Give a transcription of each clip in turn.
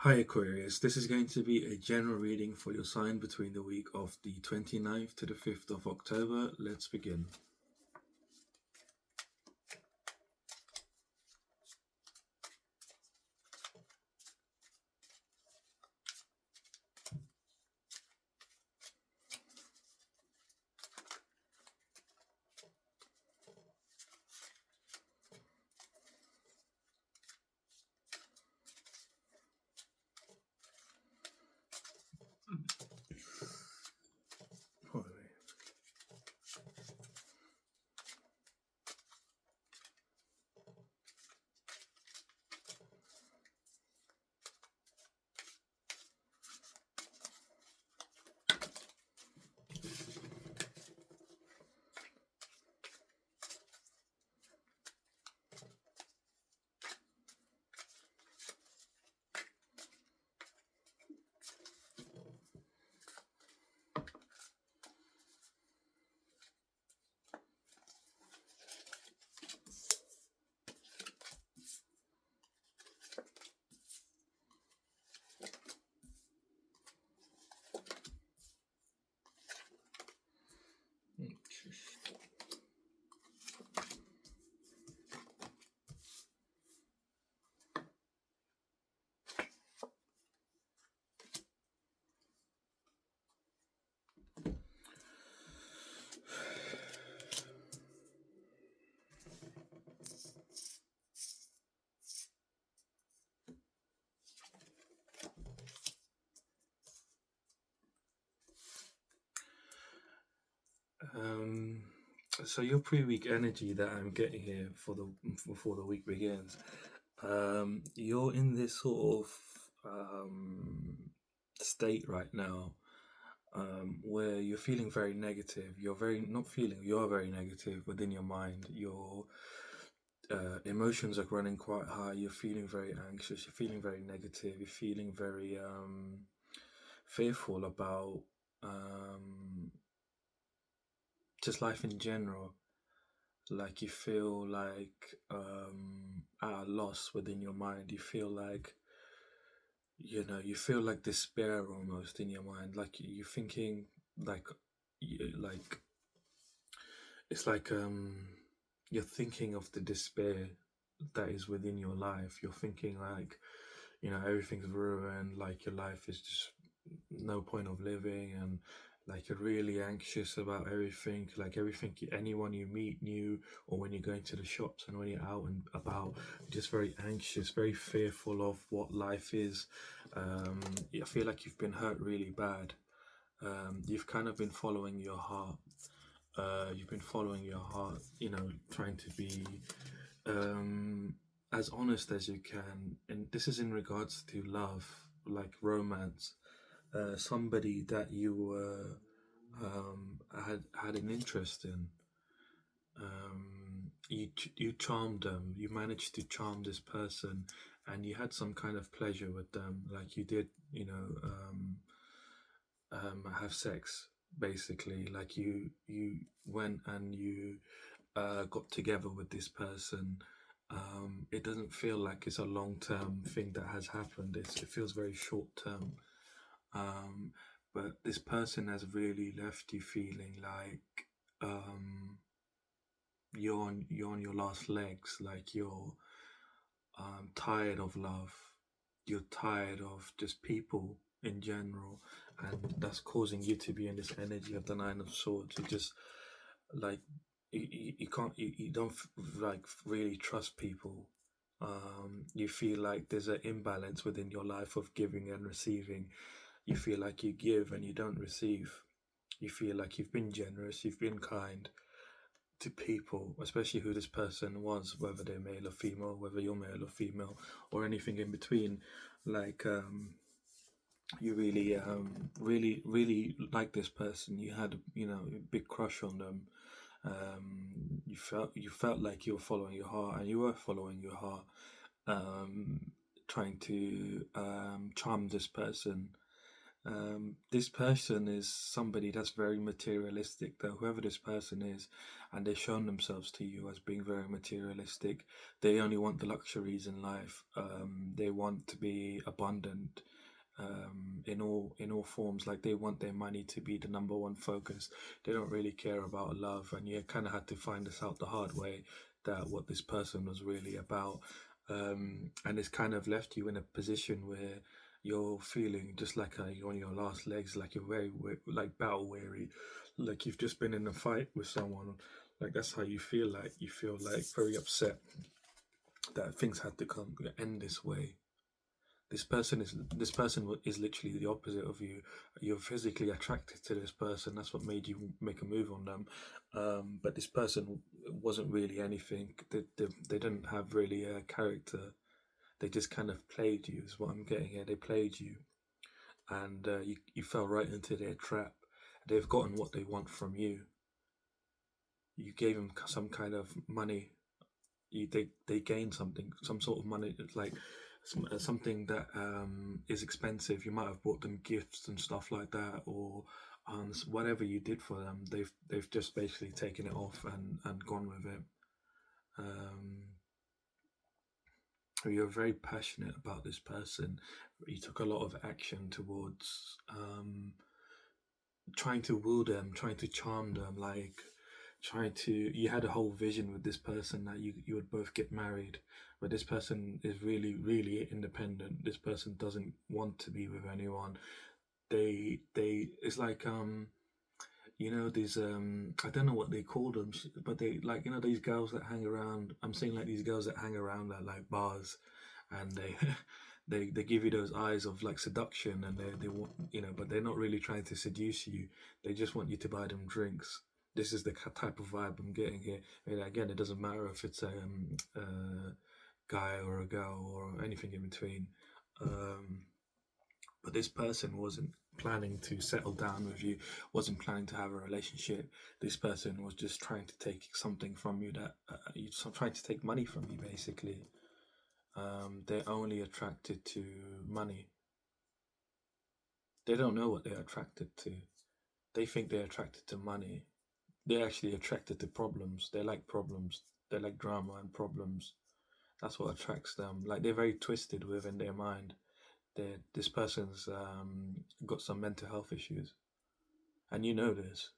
Hi Aquarius, this is going to be a general reading for your sign between the week of the 29th to the 5th of October. Let's begin. Um, so your pre-week energy that I'm getting here for the before the week begins, you're in this sort of state right now, where you're feeling very negative. You're very not feeling. You are very negative within your mind. Your emotions are running quite high. You're feeling very anxious. You're feeling very negative. You're feeling very fearful about um, just life in general. Like you feel like at a loss within your mind. You feel like you feel like despair almost in your mind. Like you're thinking like like it's like you're thinking of the despair that is within your life. You're thinking like everything's ruined, like your life is just no point of living, and like you're really anxious about everything, like everything anyone you meet new, or when you're going to the shops and when you're out and about, just very anxious, very fearful of what life is. I feel like you've been hurt really bad. You've kind of been following your heart. You've been following your heart, trying to be um, as honest as you can. And this is in regards to love, like romance. Somebody that you had an interest in. You charmed them. You managed to charm this person, and you had some kind of pleasure with them. Like you did, have sex basically. Like you went and you got together with this person. It doesn't feel like it's a long term thing that has happened. It feels very short term. Um, but this person has really left you feeling like um, you're on your last legs. Like you're tired of love. You're tired of just people in general, and that's causing you to be in this energy of the Nine of Swords. You just like you can't you don't like really trust people. You feel like there's an imbalance within your life of giving and receiving. You feel like you give and you don't receive. You feel like you've been generous, you've been kind to people, especially who this person was, whether they're male or female, whether you're male or female, or anything in between. Like you really, really like this person. You had, a big crush on them. You felt like you were following your heart, and you were following your heart, um, trying to charm this person. This person is somebody that's very materialistic, though, whoever this person is, and they've shown themselves to you as being very materialistic. They only want the luxuries in life. They want to be abundant, in all forms. Like, they want their money to be the number one focus. They don't really care about love, and you kind of had to find this out the hard way, that what this person was really about. And it's kind of left you in a position where you're feeling just like you're on your last legs, like you're very like battle weary, like you've just been in a fight with someone. Like, that's how you feel. Like, you feel like very upset that things had to come end this way. This person is literally the opposite of you. You're physically attracted to this person. That's what made you make a move on them. But this person wasn't really anything. They didn't have really a character. They just kind of played you, is what I'm getting here. They played you, and you fell right into their trap. They've gotten what they want from you. You gave them some kind of money. They gained something, some sort of money. It's like something that is expensive. You might have bought them gifts and stuff like that, or whatever you did for them. They've just basically taken it off and gone with it. Um, you're very passionate about this person. You took a lot of action towards trying to woo them, trying to charm them, like trying to. You had a whole vision with this person that you would both get married, but this person is really really independent. This person doesn't want to be with anyone. They it's like these I don't know what they call them, but they, like, these girls that hang around. I'm seeing like these girls that hang around at like bars, and they they give you those eyes of like seduction, and they want, but they're not really trying to seduce you. They just want you to buy them drinks. This is the type of vibe I'm getting here. And again, it doesn't matter if it's a guy or a girl or anything in between. Um, but this person wasn't planning to settle down with you, wasn't planning to have a relationship. This person was just trying to take something from you, that trying to take money from you, basically. They're only attracted to money. They don't know what they're attracted to. They think they're attracted to money. They're actually attracted to problems. They like problems. They like drama and problems. That's what attracts them. Like, they're very twisted within their mind. This person's got some mental health issues, and you know this,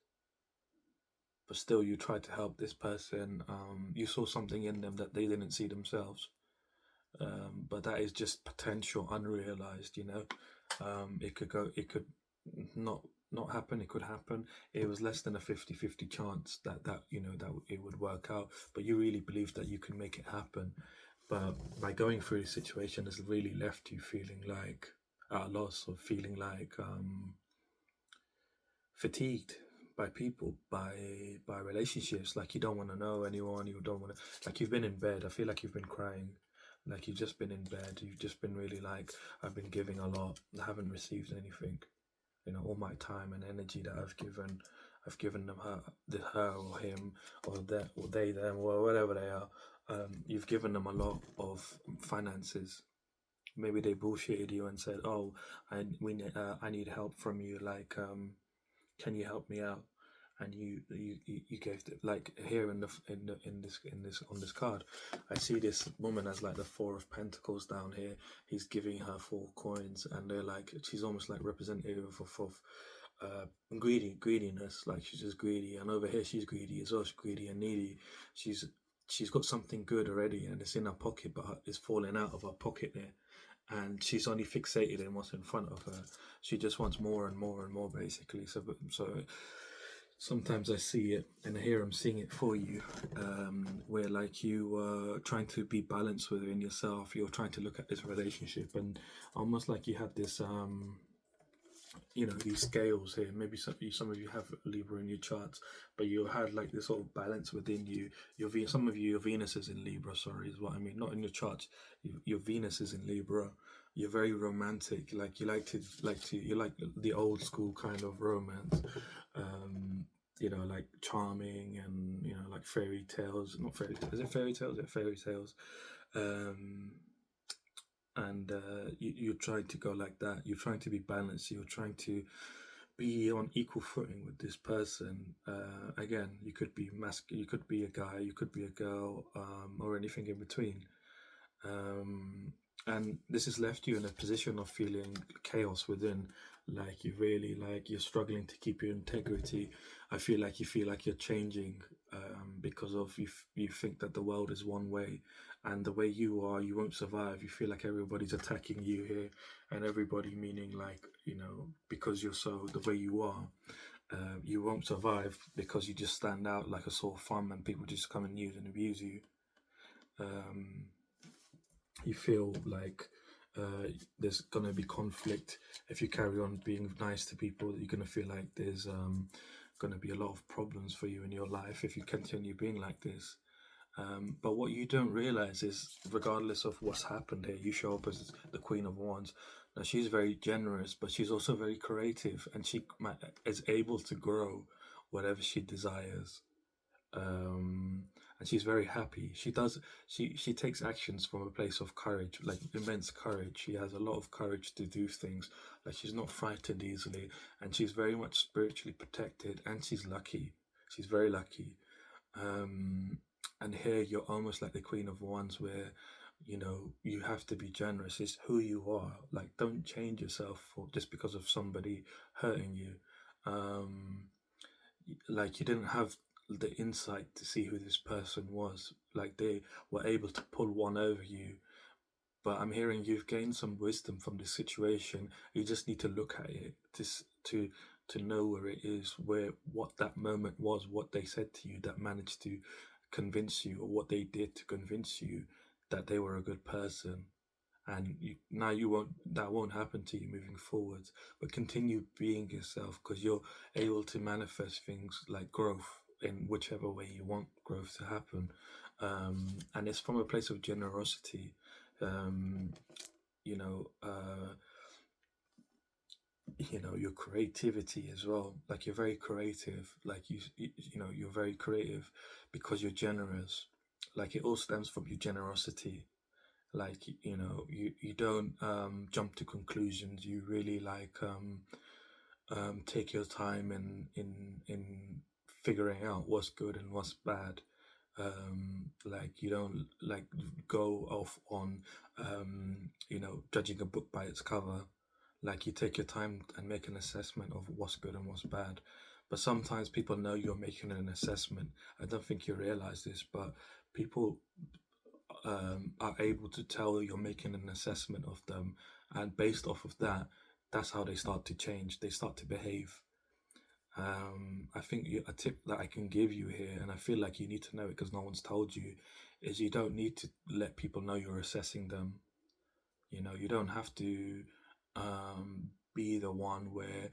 but still you try to help this person. You saw something in them that they didn't see themselves, but that is just potential, unrealized. It could go, it could not happen. It could happen. It was less than a 50-50 chance that it would work out, but you really believe that you can make it happen. But by going through this situation has really left you feeling like at a loss, or feeling like fatigued by people, by relationships. Like, you don't want to know anyone. You don't want to, like, you've been in bed. I feel like you've been crying. Like, you've just been in bed. You've just been really like, I've been giving a lot. I haven't received anything. All my time and energy that I've given them, her or him, or that, or they, them, or whatever they are. You've given them a lot of finances. Maybe they bullshitted you and said, "Oh, I need help from you. Like, can you help me out?" And you gave like, here in this on this card, I see this woman as like the Four of Pentacles down here. He's giving her 4 coins, and they're like, she's almost like representative of greediness. Like, she's just greedy, and over here she's greedy as well. She's greedy and needy. She's got something good already, and it's in her pocket, but it's falling out of her pocket there, and she's only fixated in what's in front of her. She just wants more and more and more, basically. So sometimes I see it, and here I'm seeing it for you, where like you are trying to be balanced within yourself. You're trying to look at this relationship, and almost like you had this these scales here. Maybe some of you have Libra in your charts, but you had like this sort of balance within you. Some of you, your Venus is in Libra. Sorry, is what I mean. Not in your charts. Your Venus is in Libra. You're very romantic. Like, you like the old school kind of romance. Like charming, and like fairy tales. Not fairy tales. Is it fairy tales? Yeah, fairy tales. Um, and you're trying to go like that. You're trying to be balanced. You're trying to be on equal footing with this person. Again, you could be you could be a guy, you could be a girl, or anything in between. um, and this has left you in a position of feeling chaos within. Like you really like you're struggling to keep your integrity. I feel like you feel like you're changing, because of you think that the world is one way, and the way you are, you won't survive. You feel like everybody's attacking you here, and everybody meaning like, because you're so the way you are, you won't survive because you just stand out like a sore thumb, and people just come and use and abuse you. Um, you feel like there's gonna be conflict if you carry on being nice to people. You're gonna feel like there's gonna be a lot of problems for you in your life if you continue being like this. But what you don't realize is, regardless of what's happened here, you show up as the Queen of Wands. Now, she's very generous, but she's also very creative, and she is able to grow whatever she desires. um, and she's very happy. She takes actions from a place of courage, like immense courage. She has a lot of courage to do things. Like she's not frightened easily, and she's very much spiritually protected, and she's lucky. She's very lucky. Um, and here you're almost like the Queen of Wands, where you have to be generous. It's who you are. Like, don't change yourself just because of somebody hurting you. Um, like, you didn't have the insight to see who this person was. Like, they were able to pull one over you, but I'm hearing you've gained some wisdom from this situation. You just need to look at it to know where it is, where what that moment was, what they said to you that managed to convince you, or what they did to convince you that they were a good person. And now you won't that won't happen to you moving forwards. But continue being yourself, because you're able to manifest things like growth in whichever way you want growth to happen. And it's from a place of generosity. um, you know uh, your creativity as well. Like, you're very creative. Like, you're very creative because you're generous. Like, it all stems from your generosity. Like, you don't jump to conclusions. You really like take your time in figuring out what's good and what's bad. Like, you don't like go off on judging a book by its cover. Like, you take your time and make an assessment of what's good and what's bad. But sometimes people know you're making an assessment. I don't think you realize this, but people are able to tell you're making an assessment of them, and based off of that, that's how they start to change. They start to behave. I think a tip that I can give you here, and I feel like you need to know it because no one's told you, is you don't need to let people know you're assessing them. You don't have to be the one where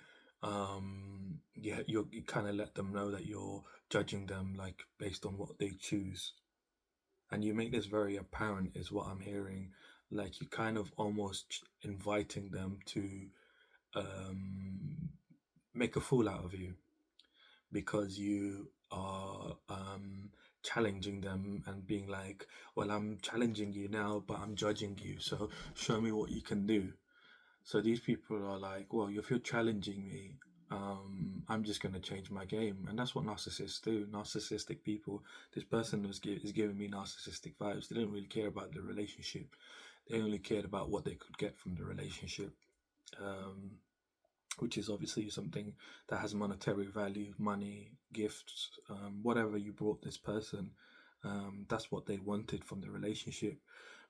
you kind of let them know that you're judging them, like, based on what they choose. And you make this very apparent, is what I'm hearing. Like, you kind of almost inviting them to um, make a fool out of you, because you are challenging them and being like, well, I'm challenging you now, but I'm judging you, so show me what you can do. So these people are like, well, if you're challenging me, I'm just going to change my game. And that's what narcissists do. Narcissistic people, this person is giving me narcissistic vibes. They don't really care about the relationship. They only cared about what they could get from the relationship, um, which is obviously something that has monetary value, money, gifts, whatever you brought this person. That's what they wanted from the relationship.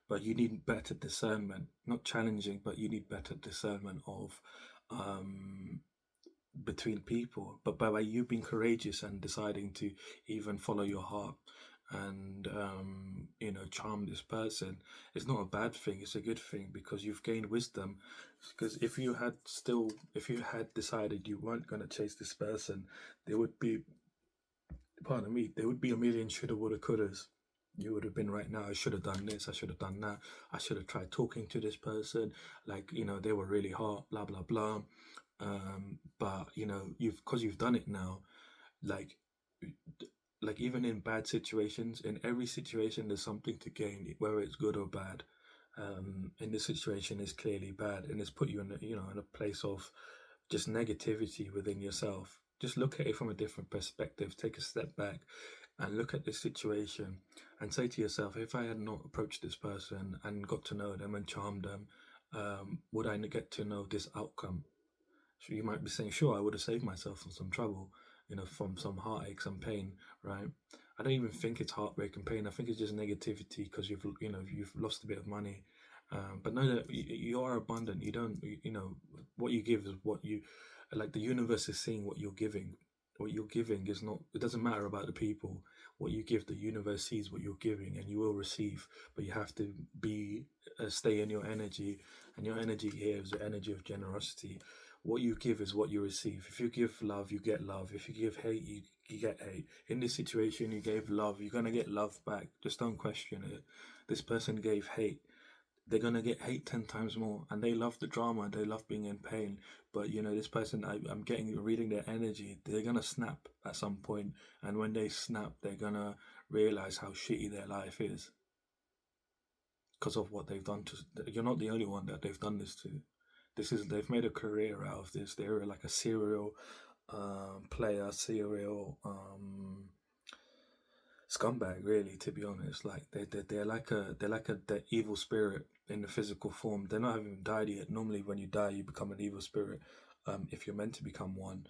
But you need better discernment, not challenging, but you need better discernment of um, between people. But by you being courageous and deciding to even follow your heart and charm this person, it's not a bad thing. It's a good thing, because you've gained wisdom. Because if you had decided you weren't going to chase this person, there would be, pardon me, there would be a million shoulda, woulda, couldas. You would have been right now, I should have done this, I should have done that, I should have tried talking to this person, like, they were really hot, blah, blah, blah. But, because you've done it now, like, even in bad situations, in every situation, there's something to gain, whether it's good or bad. in this situation is clearly bad, and it's put you in in a place of just negativity within yourself. Just look at it from a different perspective. Take a step back and look at this situation and say to yourself, if I had not approached this person and got to know them and charmed them, would I get to know this outcome? So you might be saying, sure, I would have saved myself from some trouble, from some heartache, some pain, right? I don't even think it's heartbreak and pain. I think it's just negativity because you've lost a bit of money. But know that you are abundant. You don't, what you give is what you, like the universe is seeing what you're giving. What you're giving is not, it doesn't matter about the people. What you give, the universe sees what you're giving and you will receive. But you have to stay in your energy. And your energy here is the energy of generosity. What you give is what you receive. If you give love, you get love. If you give hate, you get hate. In this situation, you gave love, you're going to get love back. Just don't question it. This person gave hate. They're going to get hate 10 times more. And they love the drama. They love being in pain. But, this person, I'm reading their energy. They're going to snap at some point. And when they snap, they're going to realize how shitty their life is. Because of what they've done to. You're not the only one that they've done this to. They've made a career out of this. They're like a serial player, serial scumbag, really. To be honest, like they're like the evil spirit in the physical form. They're not even died yet. Normally, when you die, you become an evil spirit. If you're meant to become one.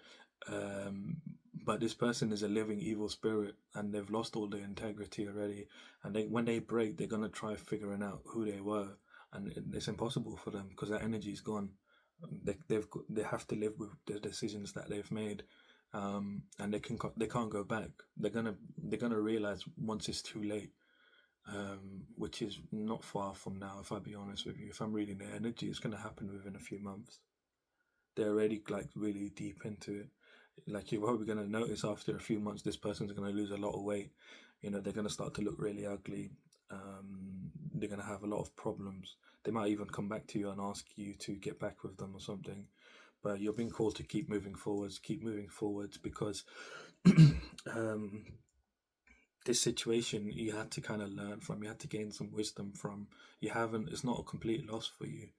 But this person is a living evil spirit, and they've lost all their integrity already. And when they break, they're gonna try figuring out who they were, and it's impossible for them because that energy is gone. They have to live with the decisions that they've made, and they can't go back. They're gonna realize once it's too late, which is not far from now. If I be honest with you, if I'm reading their energy, it's gonna happen within a few months. They're already like really deep into it. Like you're probably gonna notice after a few months, this person's gonna lose a lot of weight. They're gonna start to look really ugly. They're gonna have a lot of problems. They might even come back to you and ask you to get back with them or something. But you're being called to keep moving forwards, because this situation you had to kind of learn from. You had to gain some wisdom from. You haven't. It's not a complete loss for you.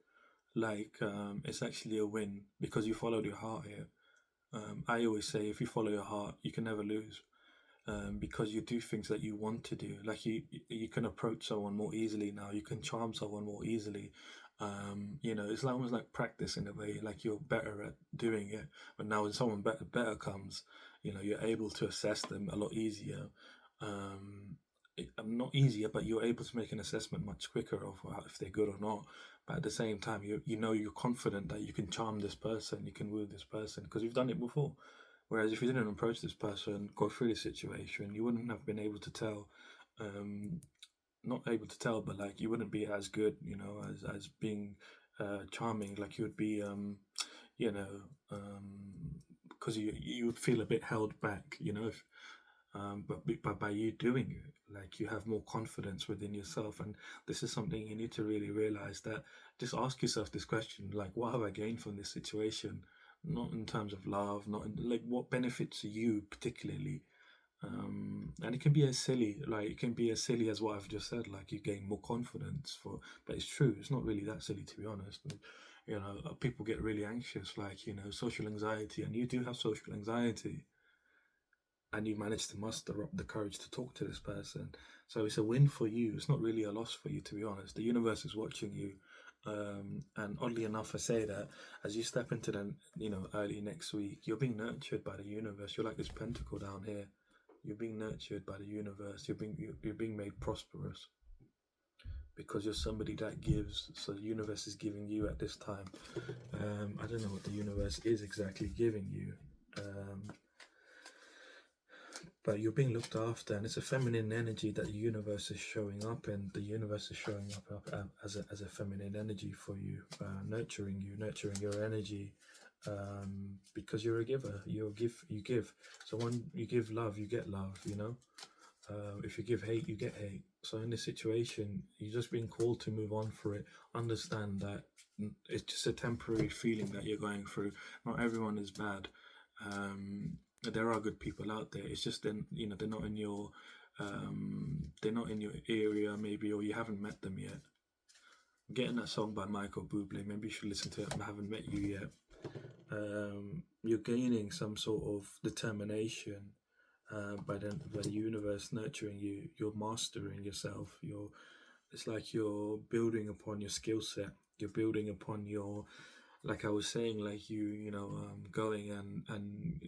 Like it's actually a win because you followed your heart here. I always say, if you follow your heart, you can never lose. Because you do things that you want to do. Like you can approach someone more easily now. You can charm someone more easily. It's like almost like practice in a way. Like you're better at doing it. But now when someone better comes, you're able to assess them a lot easier. Not easier, but you're able to make an assessment much quicker of if they're good or not. But at the same time, you're confident that you can charm this person, you can woo this person because you've done it before. Whereas if you didn't approach this person, go through the situation, you wouldn't have been able to tell. Not able to tell, but like you wouldn't be as good, as being charming. Like you would be, because you would feel a bit held back, if, but by you doing it, like you have more confidence within yourself. And this is something you need to really realize, that just ask yourself this question, like, what have I gained from this situation? Not in terms of love, not in, like, what benefits you particularly. And it can be as silly, as what I've just said, like you gain more confidence but it's true, it's not really that silly, to be honest. People get really anxious, like, social anxiety, and you do have social anxiety, and you manage to muster up the courage to talk to this person. So it's a win for you. It's not really a loss for you, to be honest. The universe is watching you. And oddly enough, I say that as you step into the, early next week, you're being nurtured by the universe. You're like this pentacle down here. You're being nurtured by the universe. You're being made prosperous because you're somebody that gives. So the universe is giving you at this time. I don't know what the universe is exactly giving you. But you're being looked after, and it's a feminine energy that the universe is showing up, and the universe is showing up as a feminine energy for you, nurturing your energy, because you're a giver. You give. So when you give love, you get love. If you give hate, you get hate. So in this situation, you're just being called to move on for it. Understand that it's just a temporary feeling that you're going through. Not everyone is bad. There are good people out there. It's just then they're not in your area maybe, or you haven't met them yet. Getting that song by Michael Bublé. Maybe you should listen to it. I haven't met you yet. You're gaining some sort of determination by the universe nurturing you. You're mastering yourself. It's like you're building upon your skill set. You're building upon your, like I was saying, like going and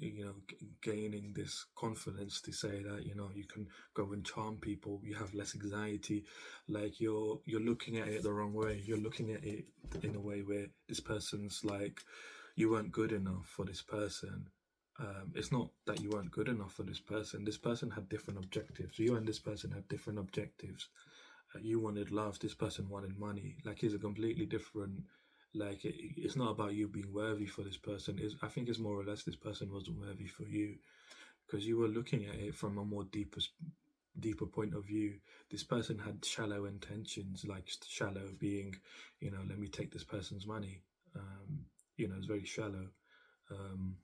gaining this confidence to say that you can go and charm people. You have less anxiety. Like you're looking at it the wrong way. You're looking at it in a way where this person's like, you weren't good enough for this person. It's not that you weren't good enough for this person. This person had different objectives. You and this person had different objectives. You wanted love. This person wanted money. Like it's a completely different. Like it's not about you being worthy for this person. I think it's more or less this person wasn't worthy for you because you were looking at it from a more deeper point of view. This person had shallow intentions, like shallow being, let me take this person's money. It's very shallow. Um,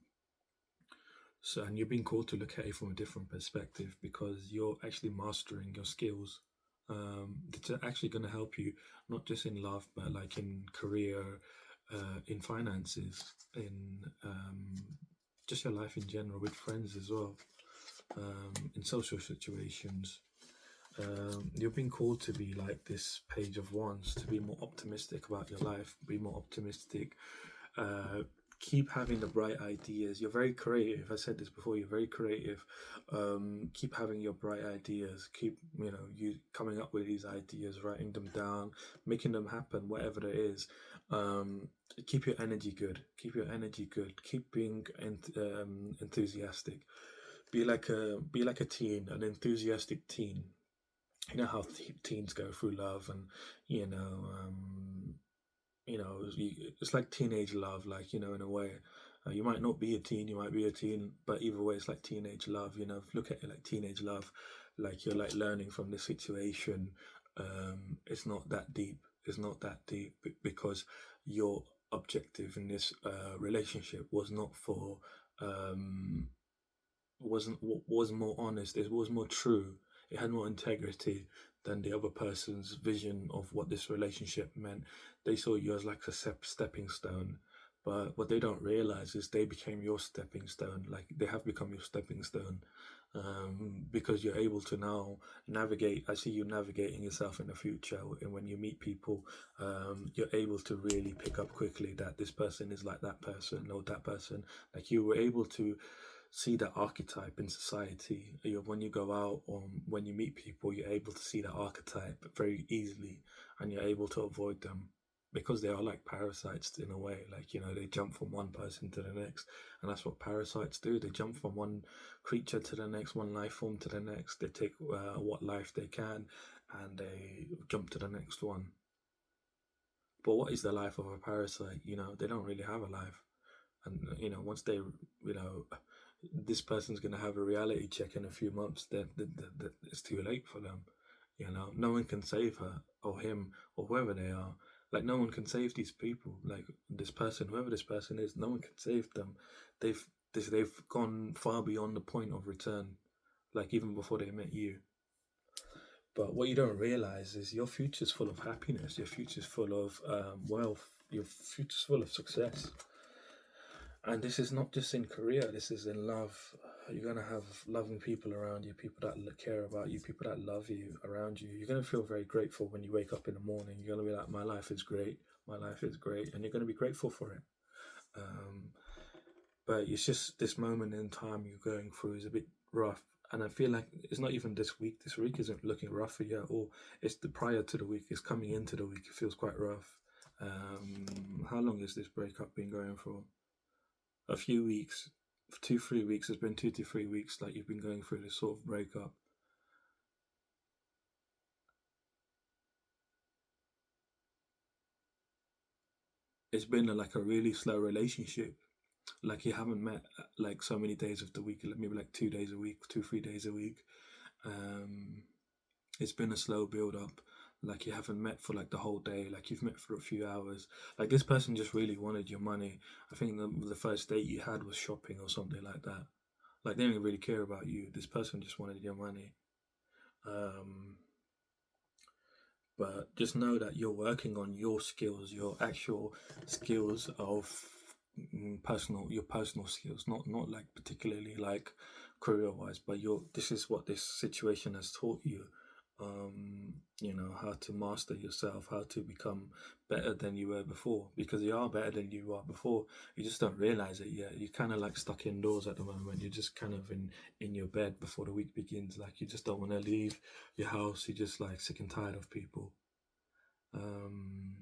so, and you're being called to look at it from a different perspective because you're actually mastering your skills. It's actually going to help you not just in love, but like in career, in finances, in just your life in general, with friends as well, in social situations. You're being called to be like this page of wands, to be more optimistic about your life, be more optimistic, keep having the bright ideas. You're very creative. I said this before. You're very creative. Keep having your bright ideas. Keep you coming up with these ideas, writing them down, making them happen, whatever it is. Keep your energy good. Keep your energy good. Keep being enthusiastic. Be like a teen, an enthusiastic teen. You know how teens go through love, and you know. It's like teenage love, like in a way. You might not be a teen, you might be a teen, but either way, it's like teenage love. Look at it like teenage love, like you're like learning from the situation. It's not that deep. It's not that deep because your objective in this relationship was not for um, wasn't was more honest. It was more true. It had more integrity than the other person's vision of what this relationship meant. They saw you as like a stepping stone, but what they don't realize is they became your stepping stone. Like they have become your stepping stone, because you're able to now navigate. I see you navigating yourself in the future, and when you meet people, you're able to really pick up quickly that this person is like that person or that person. Like you were able to see that archetype in society. When you go out or when you meet people, you're able to see that archetype very easily, and you're able to avoid them because they are like parasites in a way. Like they jump from one person to the next, and that's what parasites do. They jump from one creature to the next, one life form to the next. They take what life they can, and they jump to the next one. But what is the life of a parasite? They don't really have a life, and once they this person's going to have a reality check in a few months, then it's too late for them. No one can save her or him or whoever they are. Like no one can save these people. Like this person, whoever this person is, no one can save them. They've gone far beyond the point of return. Like even before they met you. But what you don't realize is your future's full of happiness. Your future's full of wealth. Your future's full of success. And this is not just in career, this is in love. You're going to have loving people around you, people that care about you, people that love you around you. You're going to feel very grateful when you wake up in the morning. You're going to be like, my life is great. My life is great. And you're going to be grateful for it. But it's just this moment in time you're going through is a bit rough. And I feel like it's not even this week. This week isn't looking rough for you at all. It's the prior to the week. It's coming into the week. It feels quite rough. How long has this breakup been going for? A few weeks, 2-3 weeks. It's been 2 to 3 weeks like you've been going through this sort of breakup. It's been like a really slow relationship. Like you haven't met like so many days of the week, maybe like 2 days a week, 2-3 days a week. It's been a slow build up. Like you haven't met for like the whole day. Like you've met for a few hours. Like this person just really wanted your money. I think the first date you had was shopping or something like that. Like they didn't really care about you. This person just wanted your money. But just know that you're working on your skills, your actual skills of your personal skills, not like particularly like career wise, but your this is what this situation has taught you. How to master yourself, how to become better than you were before, because you are better than you are before. You just don't realize it yet. You're kind of like stuck indoors at the moment. You're just kind of in your bed before the week begins. Like you just don't want to leave your house. You're just like sick and tired of people. um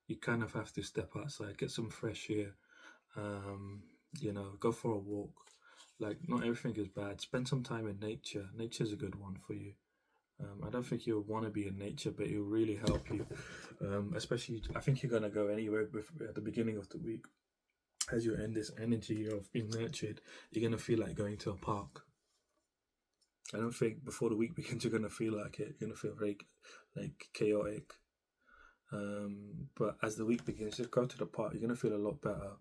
you kind of have to step outside, get some fresh air, um go for a walk. Like, not everything is bad. Spend some time in nature. Nature's a good one for you. I don't think you'll want to be in nature, but it'll really help you. Especially, I think you're gonna go anywhere at the beginning of the week. As you're in this energy of being nurtured, you're gonna feel like going to a park. I don't think before the week begins you're gonna feel like it. You're gonna feel very like chaotic. But as the week begins, just go to the park. You're gonna feel a lot better.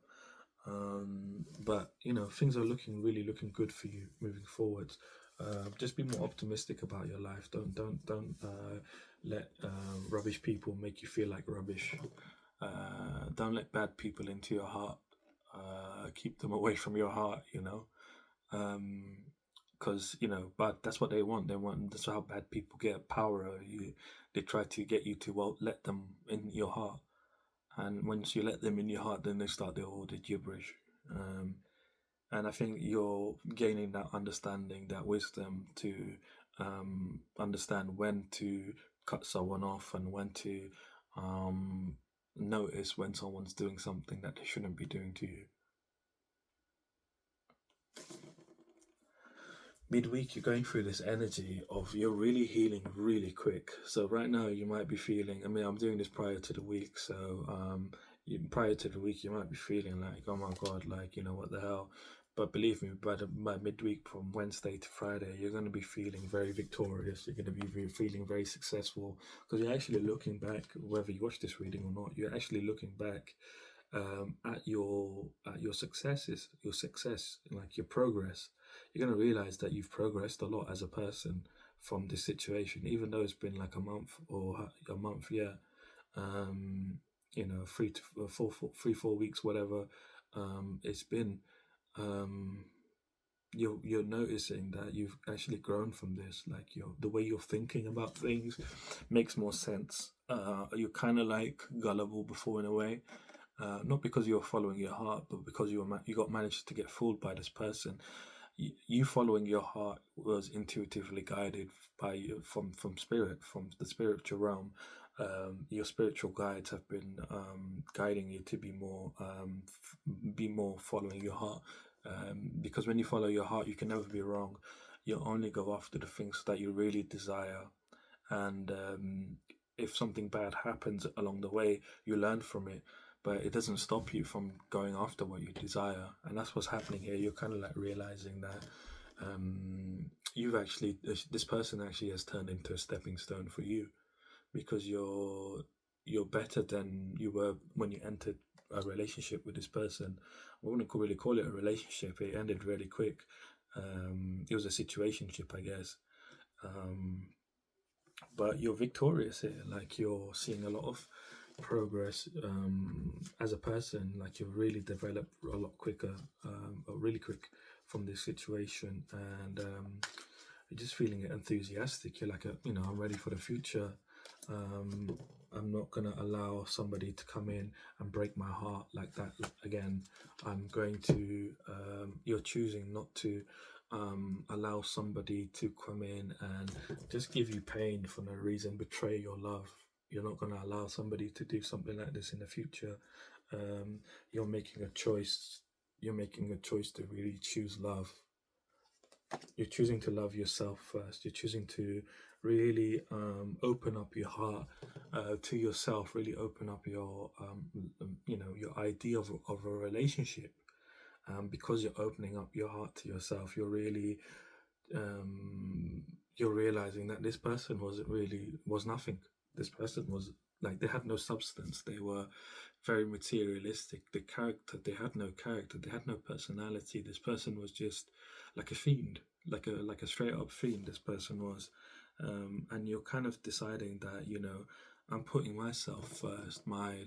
But things are looking good for you moving forward. Just be more optimistic about your life. Don't let rubbish people make you feel like rubbish. Don't let bad people into your heart. Keep them away from your heart. Because but that's what they want. That's how bad people get power over you. They try to get you to, well, let them in your heart, and once you let them in your heart, then they start all the gibberish. And I think you're gaining that understanding, that wisdom to understand when to cut someone off and when to notice when someone's doing something that they shouldn't be doing to you. Midweek, you're going through this energy of you're really healing really quick. So right now you might be feeling, I mean, I'm doing this prior to the week, so prior to the week you might be feeling like, oh my god, like, what the hell. But believe me, by midweek, from Wednesday to Friday, you're going to be feeling very victorious. You're going to be feeling very successful, because you're actually looking back, whether you watch this reading or not, you're actually looking back at your successes, your success, like your progress. You're going to realize that you've progressed a lot as a person from this situation, even though it's been like a month or a month, yeah. 3 to 4 weeks, whatever. It's been. You're noticing that you've actually grown from this. Like, the way you're thinking about things makes more sense. You're kind of like gullible before, in a way. Not because you're following your heart, but because you got managed to get fooled by this person. You following your heart was intuitively guided by you from spirit, from the spiritual realm. Your spiritual guides have been guiding you to be more following your heart. Because when you follow your heart, you can never be wrong. You only go after the things that you really desire, and if something bad happens along the way, you learn from it, but it doesn't stop you from going after what you desire. And that's what's happening here. You're kind of like realizing that this person actually has turned into a stepping stone for you, because you're better than you were when you entered a relationship with this person. I wouldn't really call it a relationship. It ended really quick. It was a situationship, I guess. But you're victorious here. Like, you're seeing a lot of progress as a person. Like, you've really developed a lot quicker, really quick from this situation, and you're just feeling enthusiastic. You're like, I'm ready for the future. I'm not gonna allow somebody to come in and break my heart like that again. I'm going to. You're choosing not to allow somebody to come in and just give you pain for no reason, betray your love. You're not going to allow somebody to do something like this in the future. You're making a choice. You're making a choice to really choose love. You're choosing to love yourself first. You're choosing to really open up your heart to yourself. Really open up your your idea of a relationship. Because you're opening up your heart to yourself, you're really you're realizing that this person was nothing. This person was like, they had no substance. They were very materialistic. They had no character. They had no personality. This person was just like a fiend, like a straight up fiend. This person was, and you're kind of deciding that I'm putting myself first, my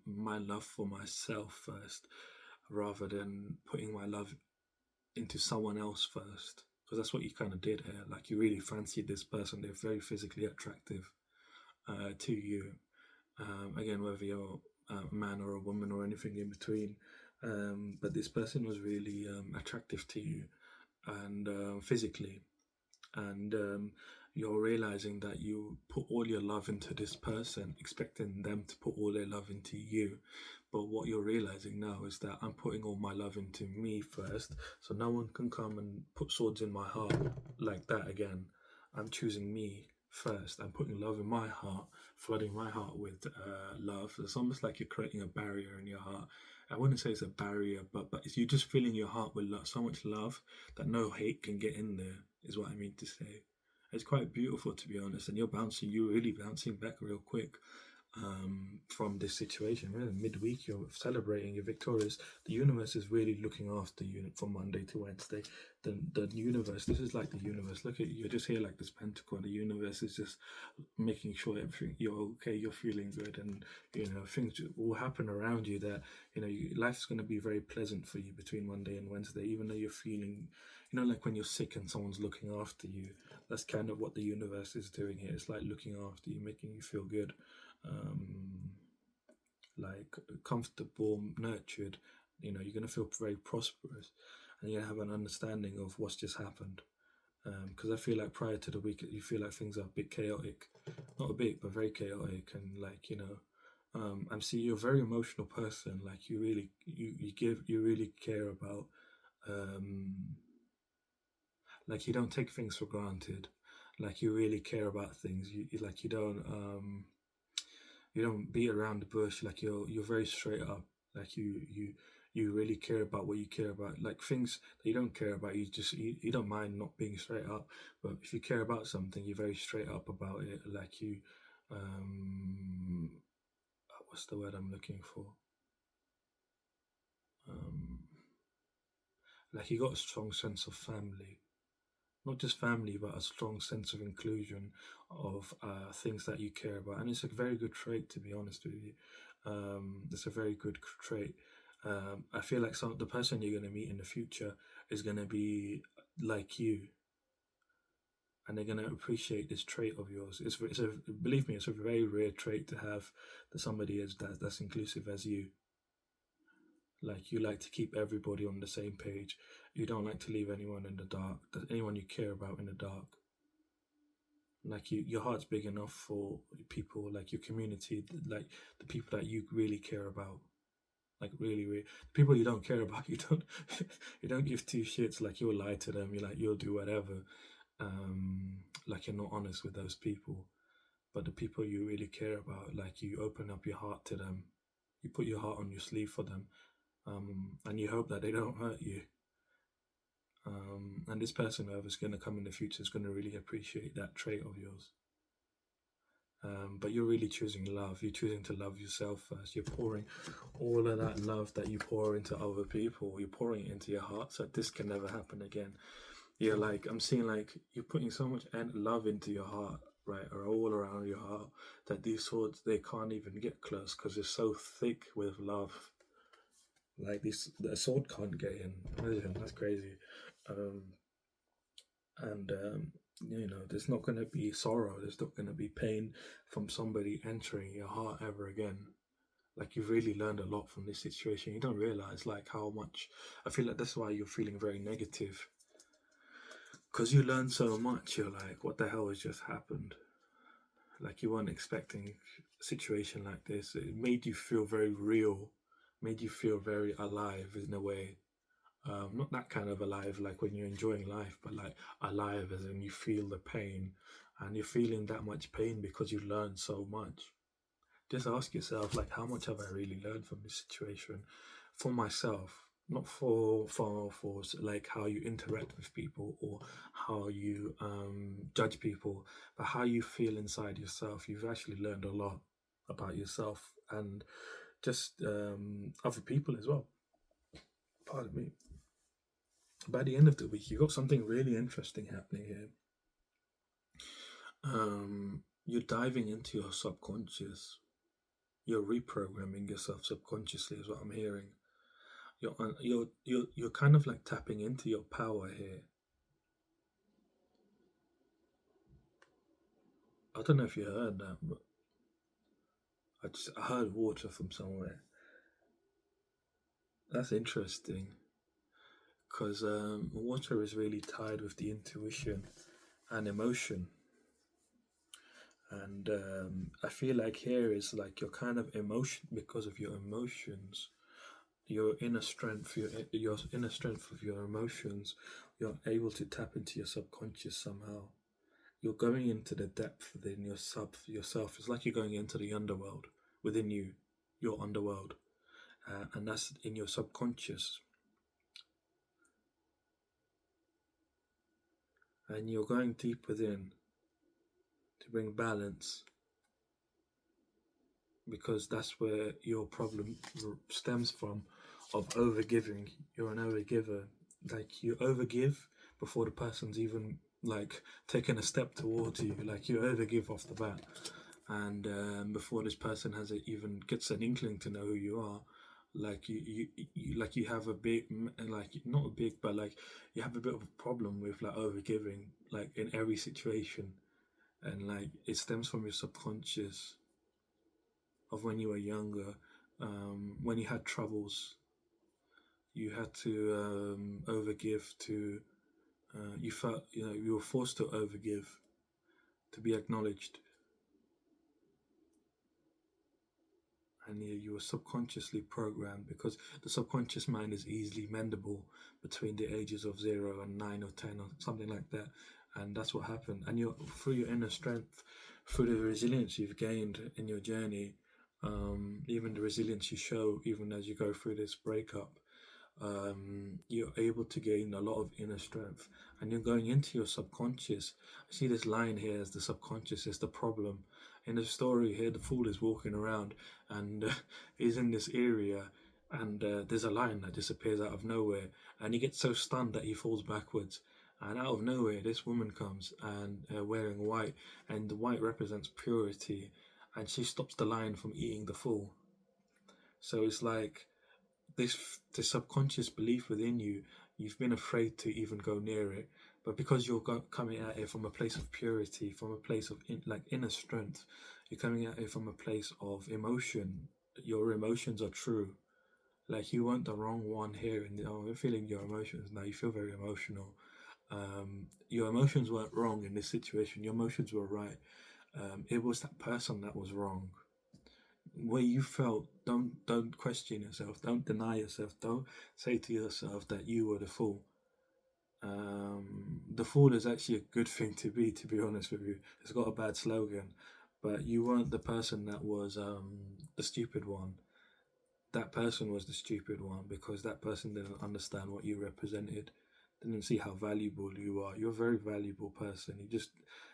love for myself first, rather than putting my love into someone else first. Because that's what you kind of did here. Like you really fancied this person; they're very physically attractive to you. Again, whether you're a man or a woman or anything in between. But this person was really attractive to you and physically, and you're realizing that you put all your love into this person, expecting them to put all their love into you. But what you're realizing now is that I'm putting all my love into me first, so no one can come and put swords in my heart like that again. I'm choosing me first. I'm putting love in my heart, flooding my heart with love. It's almost like you're creating a barrier in your heart. I wouldn't say it's a barrier, but it's you just filling your heart with so much love that no hate can get in there, is what I mean to say. It's quite beautiful, to be honest, and you're really bouncing back real quick from this situation. Yeah, midweek, you're celebrating, you're victorious. The universe is really looking after you from Monday to Wednesday. The universe, this is like the universe. Look at you, you're just here like this pentacle. The universe is just making sure everything you're okay, you're feeling good, and things will happen around you that life's going to be very pleasant for you between Monday and Wednesday, even though you're feeling, like when you're sick and someone's looking after you. That's kind of what the universe is doing here. It's like looking after you, making you feel good, um, like comfortable, nurtured. You're going to feel very prosperous, and you're going to have an understanding of what's just happened. Because I feel like prior to the week, you feel like things are a bit chaotic, not a bit, but very chaotic, and I'm seeing you're a very emotional person. Like you really care about, like you don't take things for granted. Like you really care about things. Like you don't beat around the bush. Like you're very straight up. Like you really care about what you care about. Like things that you don't care about, you don't mind not being straight up. But if you care about something, you're very straight up about it. Like um, what's the word I'm looking for? Um, like you got a strong sense of family, not just family, but a strong sense of inclusion of things that you care about. And it's a very good trait, to be honest with you. It's a very good trait. I feel like the person you're going to meet in the future is going to be like you, and they're going to appreciate this trait of yours. Believe me, it's a very rare trait to have, that somebody is that's inclusive as you. Like you like to keep everybody on the same page. You don't like to leave anyone in the dark, anyone you care about in the dark. Like your heart's big enough for people, like your community, like the people that you really care about. Like really, really, the people you don't care about, you don't you don't give two shits. Like you'll lie to them. You'll do whatever. Like you're not honest with those people. But the people you really care about, like you open up your heart to them. You put your heart on your sleeve for them, and you hope that they don't hurt you. And this person whoever's going to come in the future is going to really appreciate that trait of yours. But you're really choosing love. You're choosing to love yourself first. You're pouring all of that love that you pour into other people. You're pouring it into your heart, so this can never happen again. You're like, I'm seeing like you're putting so much love into your heart, right, or all around your heart, that these swords, they can't even get close because they're so thick with love. Like the sword can't get in. That's crazy. And there's not going to be sorrow, there's not going to be pain from somebody entering your heart ever again. Like you've really learned a lot from this situation. You don't realize like how much. I feel like that's why you're feeling very negative, because you learned so much. You're like, what the hell has just happened? Like you weren't expecting a situation like this. It made you feel very real, made you feel very alive in a way. Not that kind of alive, like when you're enjoying life, but like alive as in you feel the pain, and you're feeling that much pain because you learned so much. Just ask yourself, like, how much have I really learned from this situation? For myself, not for like how you interact with people or how you judge people, but how you feel inside yourself. You've actually learned a lot about yourself and just other people as well. Pardon me. By the end of the week, you got something really interesting happening here. You're diving into your subconscious. You're reprogramming yourself subconsciously, is what I'm hearing. You're kind of like tapping into your power here. I don't know if you heard that, but I heard water from somewhere. That's interesting because water is really tied with the intuition and emotion. And I feel like here is like your kind of emotion because of your emotions, your inner strength, your inner strength of your emotions. You're able to tap into your subconscious somehow. You're going into the depth within yourself. It's like you're going into the underworld within you, your underworld, and that's in your subconscious. And you're going deep within to bring balance because that's where your problem stems from of overgiving. You're an overgiver. Like you overgive before the person's even like taking a step towards you. Like you overgive off the bat, and before this person even gets an inkling to know who you are, like like you have a big, like not a big, but like you have a bit of a problem with like overgiving, like in every situation, and like it stems from your subconscious of when you were younger, when you had troubles, you had to overgive to. You felt you were forced to overgive to be acknowledged, and you were subconsciously programmed because the subconscious mind is easily mendable between the ages of 0 and 9 or 10 or something like that, and that's what happened. And you through your inner strength, through the resilience you've gained in your journey, even the resilience you show even as you go through this breakup, you're able to gain a lot of inner strength, and you're going into your subconscious. I see this line here as the subconscious is the problem. In the story here, the fool is walking around and he's in this area, and there's a lion that disappears out of nowhere, and he gets so stunned that he falls backwards. And out of nowhere, this woman comes and wearing white, and the white represents purity, and she stops the lion from eating the fool. So it's like this subconscious belief within you, you've been afraid to even go near it, but because you're coming at it from a place of purity, from a place of like inner strength, you're coming at it from a place of emotion. Your emotions are true. Like you weren't the wrong one here, and you're feeling your emotions now. You feel very emotional. Your emotions weren't wrong in this situation. Your emotions were right. It was that person that was wrong. Where you felt, don't question yourself, don't deny yourself, don't say to yourself that you were the fool. The fool is actually a good thing to be honest with you. It's got a bad slogan, but you weren't the person that was the stupid one. That person was the stupid one because that person didn't understand what you represented, didn't see how valuable you are. You're a very valuable person.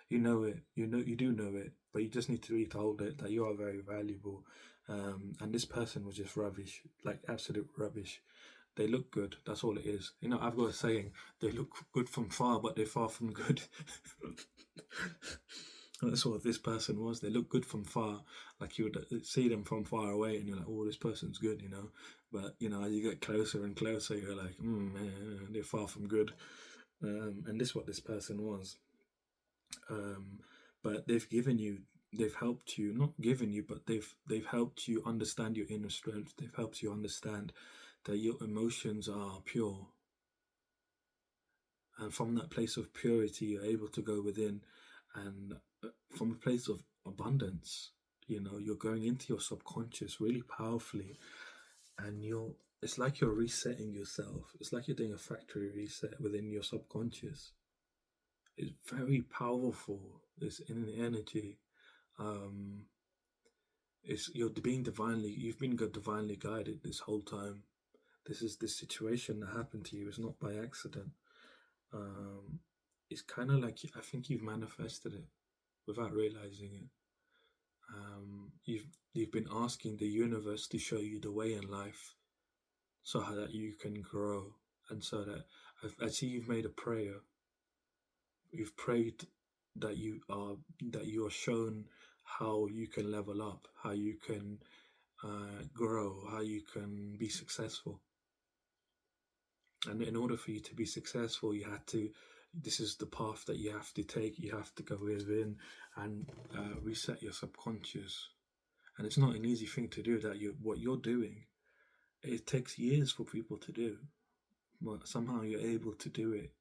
You know it. You do know it, but you just need to be told it that you are very valuable. And this person was just rubbish, like absolute rubbish. They look good. That's all it is. I've got a saying: they look good from far, but they're far from good. That's what this person was. They look good from far, like you would see them from far away, and you're like, "Oh, this person's good." But as you get closer and closer, you're like, man, they're far from good." And this is what this person was. Um, but they've helped you, not given you, but they've helped you understand your inner strength. They've helped you understand that your emotions are pure, and from that place of purity, you're able to go within, and from a place of abundance. You're going into your subconscious really powerfully, and it's like you're resetting yourself. It's like you're doing a factory reset within your subconscious. It's very powerful. It's in the energy. Um, you've been divinely guided this whole time. This situation that happened to you is not by accident. Um, it's kind of like I think you've manifested it without realizing it. You've been asking the universe to show you the way in life, so that you can grow, and so that Actually, you've made a prayer. You've prayed that you are shown how you can level up, how you can grow, how you can be successful. And in order for you to be successful, you had to. This is the path that you have to take. You have to go within and reset your subconscious. And it's not an easy thing to do. What you're doing, it takes years for people to do, but somehow you're able to do it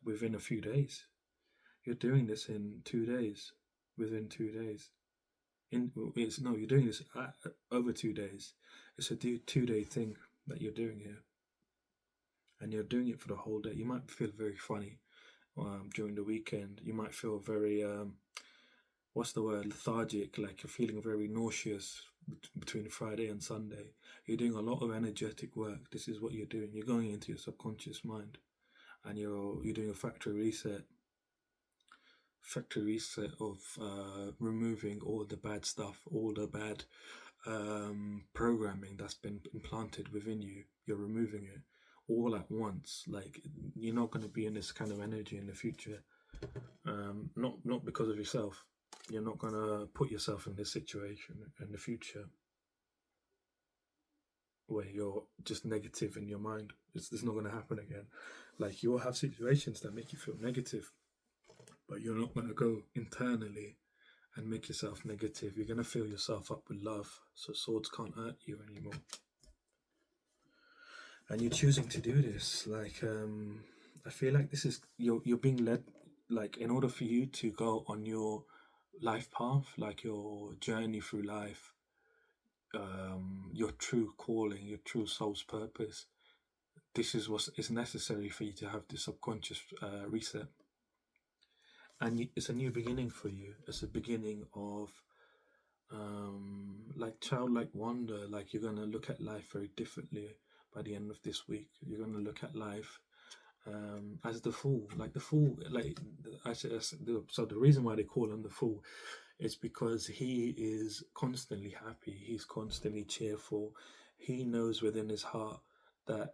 within a few days. You're doing this in 2 days, within 2 days. You're doing this over 2 days. It's a 2 day thing that you're doing here, and you're doing it for the whole day. You might feel very funny during the weekend. You might feel very what's the word, lethargic, like you're feeling very nauseous between Friday and Sunday. You're doing a lot of energetic work. This is what you're doing. You're going into your subconscious mind, and you're doing a factory reset of removing all the bad stuff, all the bad programming that's been implanted within you. You're removing it all at once. Like, you're not going to be in this kind of energy in the future. Not because of yourself. You're not going to put yourself in this situation in the future where you're just negative in your mind. It's not going to happen again. Like, you will have situations that make you feel negative, but you're not going to go internally and make yourself negative. You're going to fill yourself up with love, so swords can't hurt you anymore. And you're choosing to do this. Like, I feel like this is you're being led. Like, in order for you to go on your life path, like your journey through life, your true calling, your true soul's purpose, this is what is necessary for you to have the subconscious reset. And it's a new beginning for you. It's a beginning of like childlike wonder. Like, you're going to look at life very differently by the end of this week. You're going to look at life as the fool. Like, the fool, like so the reason why they call him the fool is because he is constantly happy. He's constantly cheerful. He knows within his heart that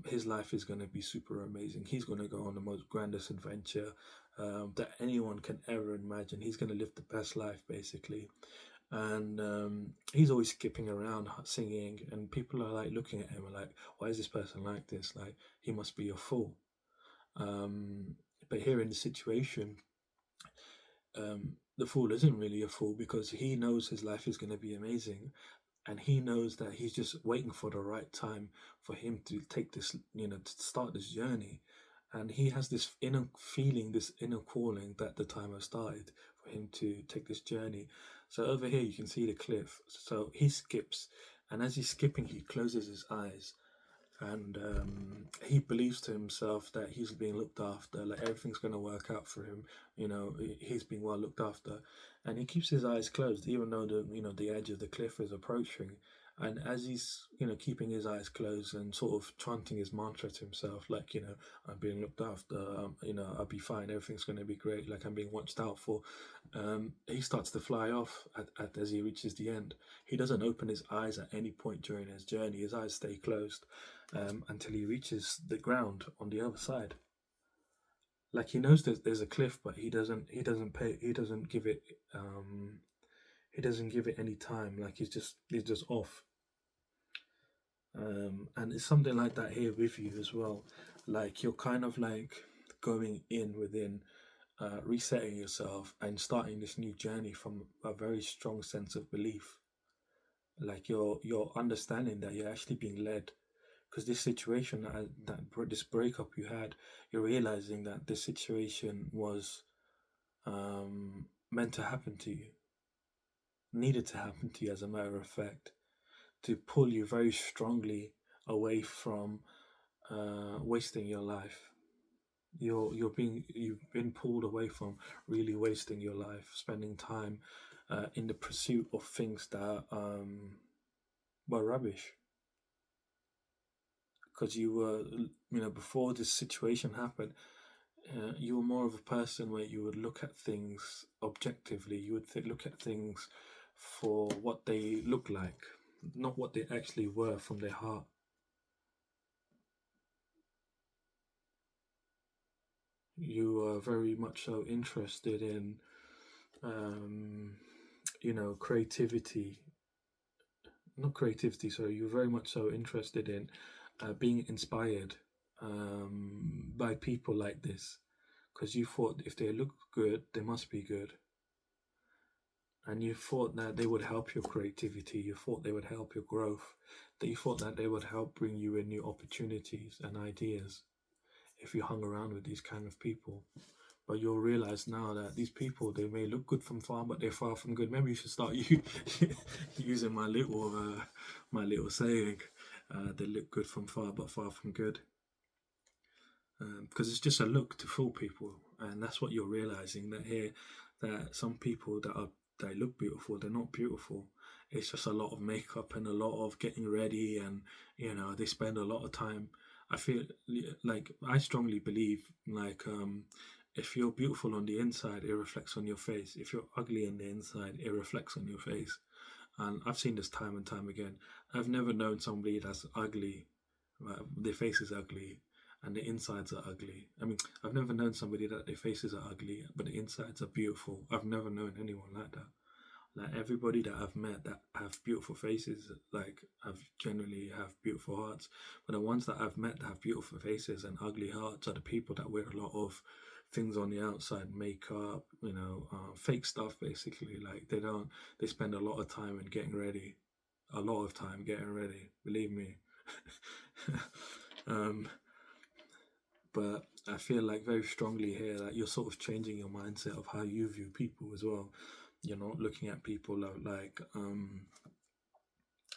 his life is going to be super amazing. He's going to go on the most grandest adventure that anyone can ever imagine. He's going to live the best life, basically. And he's always skipping around singing, and people are like looking at him and like, why is this person like this? Like, he must be a fool. But here in the situation, the fool isn't really a fool, because he knows his life is going to be amazing, and he knows that he's just waiting for the right time for him to take this, to start this journey. And he has this inner feeling, this inner calling, that the time has started for him to take this journey. So over here, you can see the cliff. So he skips, and as he's skipping, he closes his eyes, and he believes to himself that he's being looked after, like everything's going to work out for him. He's being well looked after, and he keeps his eyes closed, even though the edge of the cliff is approaching. And as he's keeping his eyes closed and sort of chanting his mantra to himself, like, I'm being looked after, I'll be fine, everything's going to be great, like, I'm being watched out for. He starts to fly off as he reaches the end. He doesn't open his eyes at any point during his journey. His eyes stay closed until he reaches the ground on the other side. Like, he knows there's a cliff, but he doesn't give it any time. Like, he's just off. And it's something like that here with you as well. Like, you're kind of like going in within, resetting yourself and starting this new journey from a very strong sense of belief. Like, you're understanding that you're actually being led, because this situation, this breakup you had, you're realizing that this situation was meant to happen to you, needed to happen to you, as a matter of fact, to pull you very strongly away from wasting your life. You've been pulled away from really wasting your life, spending time in the pursuit of things that were rubbish. Because you were, before this situation happened, you were more of a person where you would look at things objectively. You would look at things for what they look like, not what they actually were from their heart. You are very much so interested in, um, creativity. Not creativity, sorry. You're very much so interested in being inspired by people like this, because you thought if they look good, they must be good. And you thought that they would help your creativity, you thought they would help your growth, that you thought that they would help bring you in new opportunities and ideas if you hung around with these kind of people. But you'll realize now that these people, they may look good from far, but they're far from good. Maybe you should start using my little saying. They look good from far, but far from good. Because it's just a look to fool people, and that's what you're realizing, that here, that some people they look beautiful, they're not beautiful. It's just a lot of makeup and a lot of getting ready, and they spend a lot of time. I feel like, I strongly believe, like, if you're beautiful on the inside, it reflects on your face. If you're ugly on the inside, it reflects on your face. And I've seen this time and time again. I've never known somebody that's ugly, their face is ugly and the insides are ugly. I mean, I've never known somebody that their faces are ugly but the insides are beautiful. I've never known anyone like that. Like, everybody that I've met that have beautiful faces, like, have generally have beautiful hearts. But the ones that I've met that have beautiful faces and ugly hearts are the people that wear a lot of things on the outside, makeup, fake stuff basically. Like, they spend a lot of time in getting ready, a lot of time getting ready. Believe me. um, but I feel like very strongly here that you're sort of changing your mindset of how you view people as well. You're not looking at people like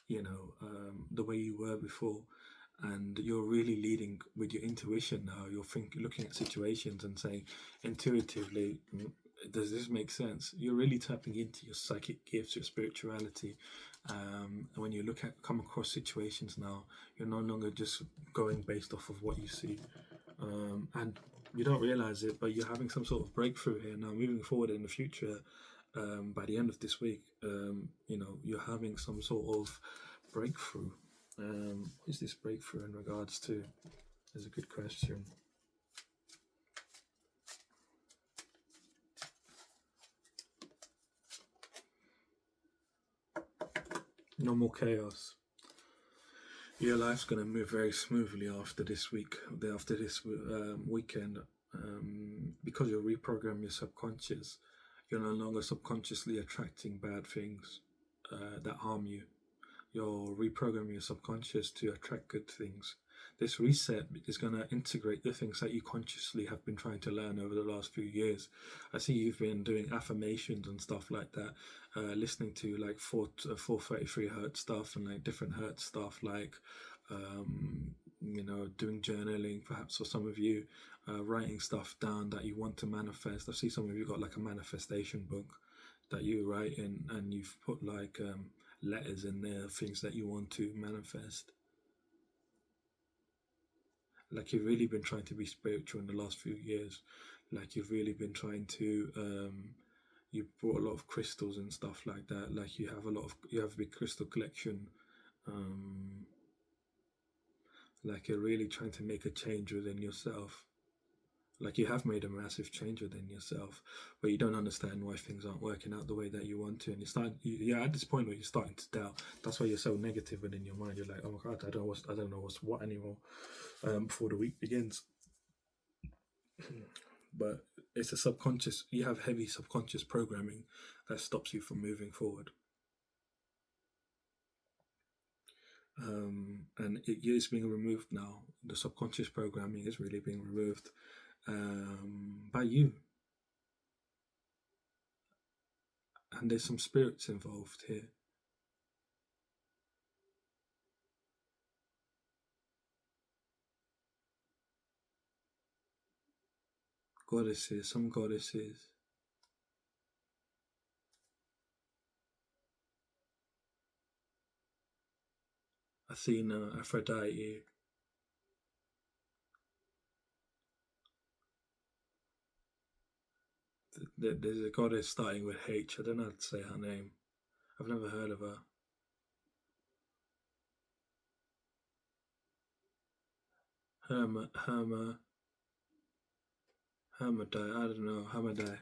the way you were before, and you're really leading with your intuition now. You're looking at situations and saying intuitively, does this make sense? You're really tapping into your psychic gifts, your spirituality. And when you come across situations now, you're no longer just going based off of what you see. And you don't realize it, but you're having some sort of breakthrough here now. Moving forward in the future, by the end of this week, you're having some sort of breakthrough. What is this breakthrough in regards to? Is a good question. No more chaos. Your life's going to move very smoothly after this week, after this weekend, because you'll reprogram your subconscious. You're no longer subconsciously attracting bad things that harm you. You're reprogramming your subconscious to attract good things. This reset is going to integrate the things that you consciously have been trying to learn over the last few years. I see you've been doing affirmations and stuff like that, listening to like 433 hertz stuff and like different hertz stuff, like doing journaling, perhaps for some of you, writing stuff down that you want to manifest. I see some of you got like a manifestation book that you write in, and you've put like letters in there, things that you want to manifest. Like, you've really been trying to be spiritual in the last few years. Like, you've really been trying to you brought a lot of crystals and stuff like that. Like, you have a big crystal collection. um like, you're really trying to make a change within yourself. Like, you have made a massive change within yourself, but you don't understand why things aren't working out the way that you want to, and you're at this point where you're starting to doubt. That's why you're so negative within your mind. You're like, oh my god, I don't know what's what anymore. Before the week begins. But it's a subconscious. You have heavy subconscious programming that stops you from moving forward. And it is being removed now. The subconscious programming is really being removed by you. And there's some spirits involved here. Goddesses, some goddesses. Athena, Aphrodite. There's a goddess starting with H. I don't know how to say her name. I've never heard of her. Herma, Hamadai. I don't know. Hamadai.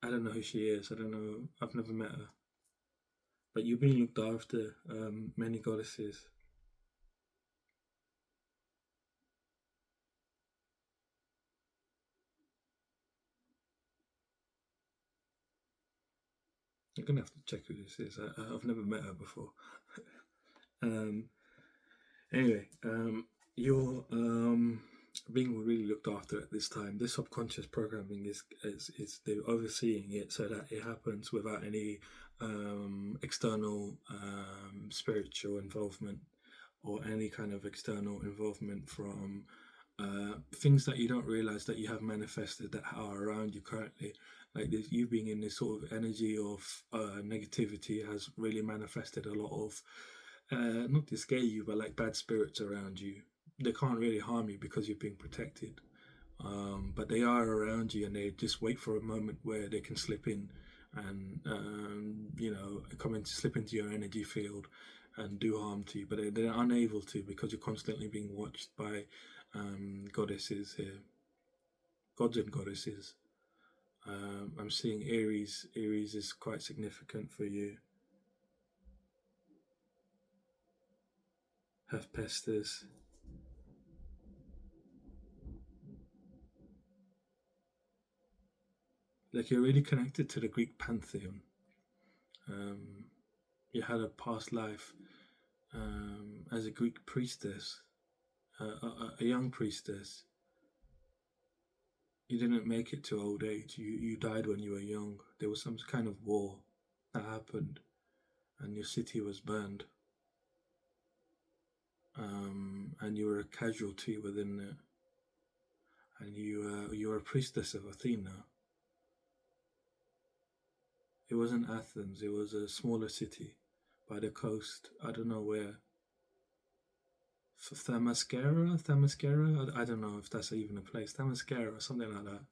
I don't know who she is. I don't know. I've never met her. But you've been looked after. Many goddesses. You're gonna have to check who this is. I've never met her before. um, anyway, you're being really looked after at this time. This subconscious programming is they're overseeing it so that it happens without any external spiritual involvement or any kind of external involvement from things that you don't realize that you have manifested that are around you currently. Like this, you being in this sort of energy of negativity has really manifested a lot of not to scare you, but like bad spirits around you. They can't really harm you because you're being protected. But they are around you and they just wait for a moment where they can slip in and come in to slip into your energy field and do harm to you. But they're unable to because you're constantly being watched by goddesses here, gods and goddesses. I'm seeing Aries. Aries is quite significant for you. Hephaestus. Like you're really connected to the Greek pantheon. You had a past life as a Greek priestess, a young priestess. You didn't make it to old age. You died when you were young. There was some kind of war that happened, and your city was burned. And you were a casualty within it. And you were a priestess of Athena. It wasn't Athens. It was a smaller city by the coast. I don't know where. Themyscira. I don't know if that's even a place. Themyscira, something like that.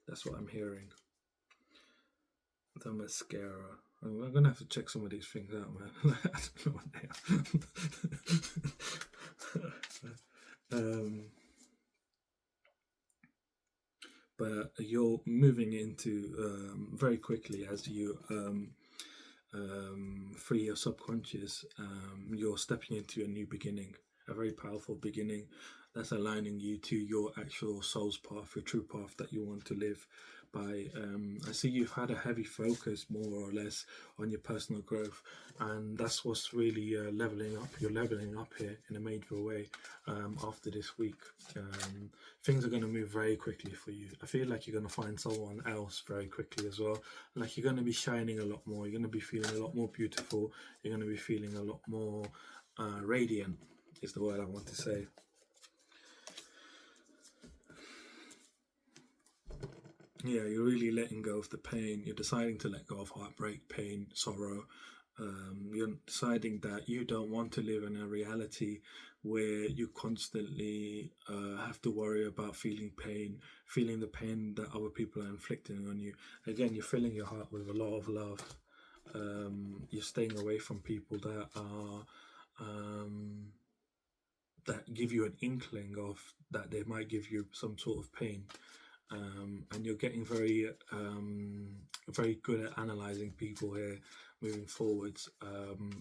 That's what I'm hearing. Themyscira. I'm gonna have to check some of these things out, man. I don't know what they are. But you're moving into very quickly as you free your subconscious. You're stepping into a new beginning, a very powerful beginning that's aligning you to your actual soul's path, your true path that you want to live by. I see you've had a heavy focus more or less on your personal growth, and that's what's really leveling up. You're leveling up here in a major way after this week. Things are going to move very quickly for you. I feel like you're going to find someone else very quickly as well. Like you're going to be shining a lot more. You're going to be feeling a lot more beautiful. You're going to be feeling a lot more radiant is the word I want to say. Yeah, you're really letting go of the pain. You're deciding to let go of heartbreak, pain, sorrow. You're deciding that you don't want to live in a reality where you constantly have to worry about feeling pain, feeling the pain that other people are inflicting on you. Again, you're filling your heart with a lot of love. You're staying away from people that are that give you an inkling of that they might give you some sort of pain. And you're getting very good at analyzing people here moving forwards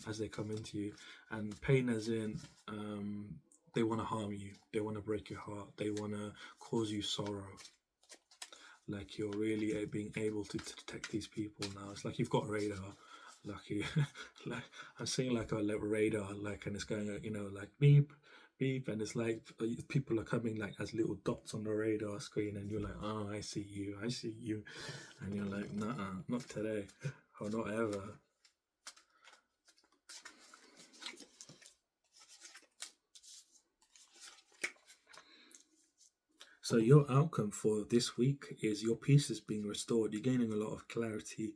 as they come into you. And pain as in they want to harm you, they want to break your heart, they want to cause you sorrow. Like you're really being able to detect these people now. It's like you've got radar. Like I'm seeing like a little radar, like, and it's going, like beep, beep, and it's like people are coming like as little dots on the radar screen, and you're like, oh, I see you, and you're like, nah, not today, or not ever. So your outcome for this week is your peace is being restored. You're gaining a lot of clarity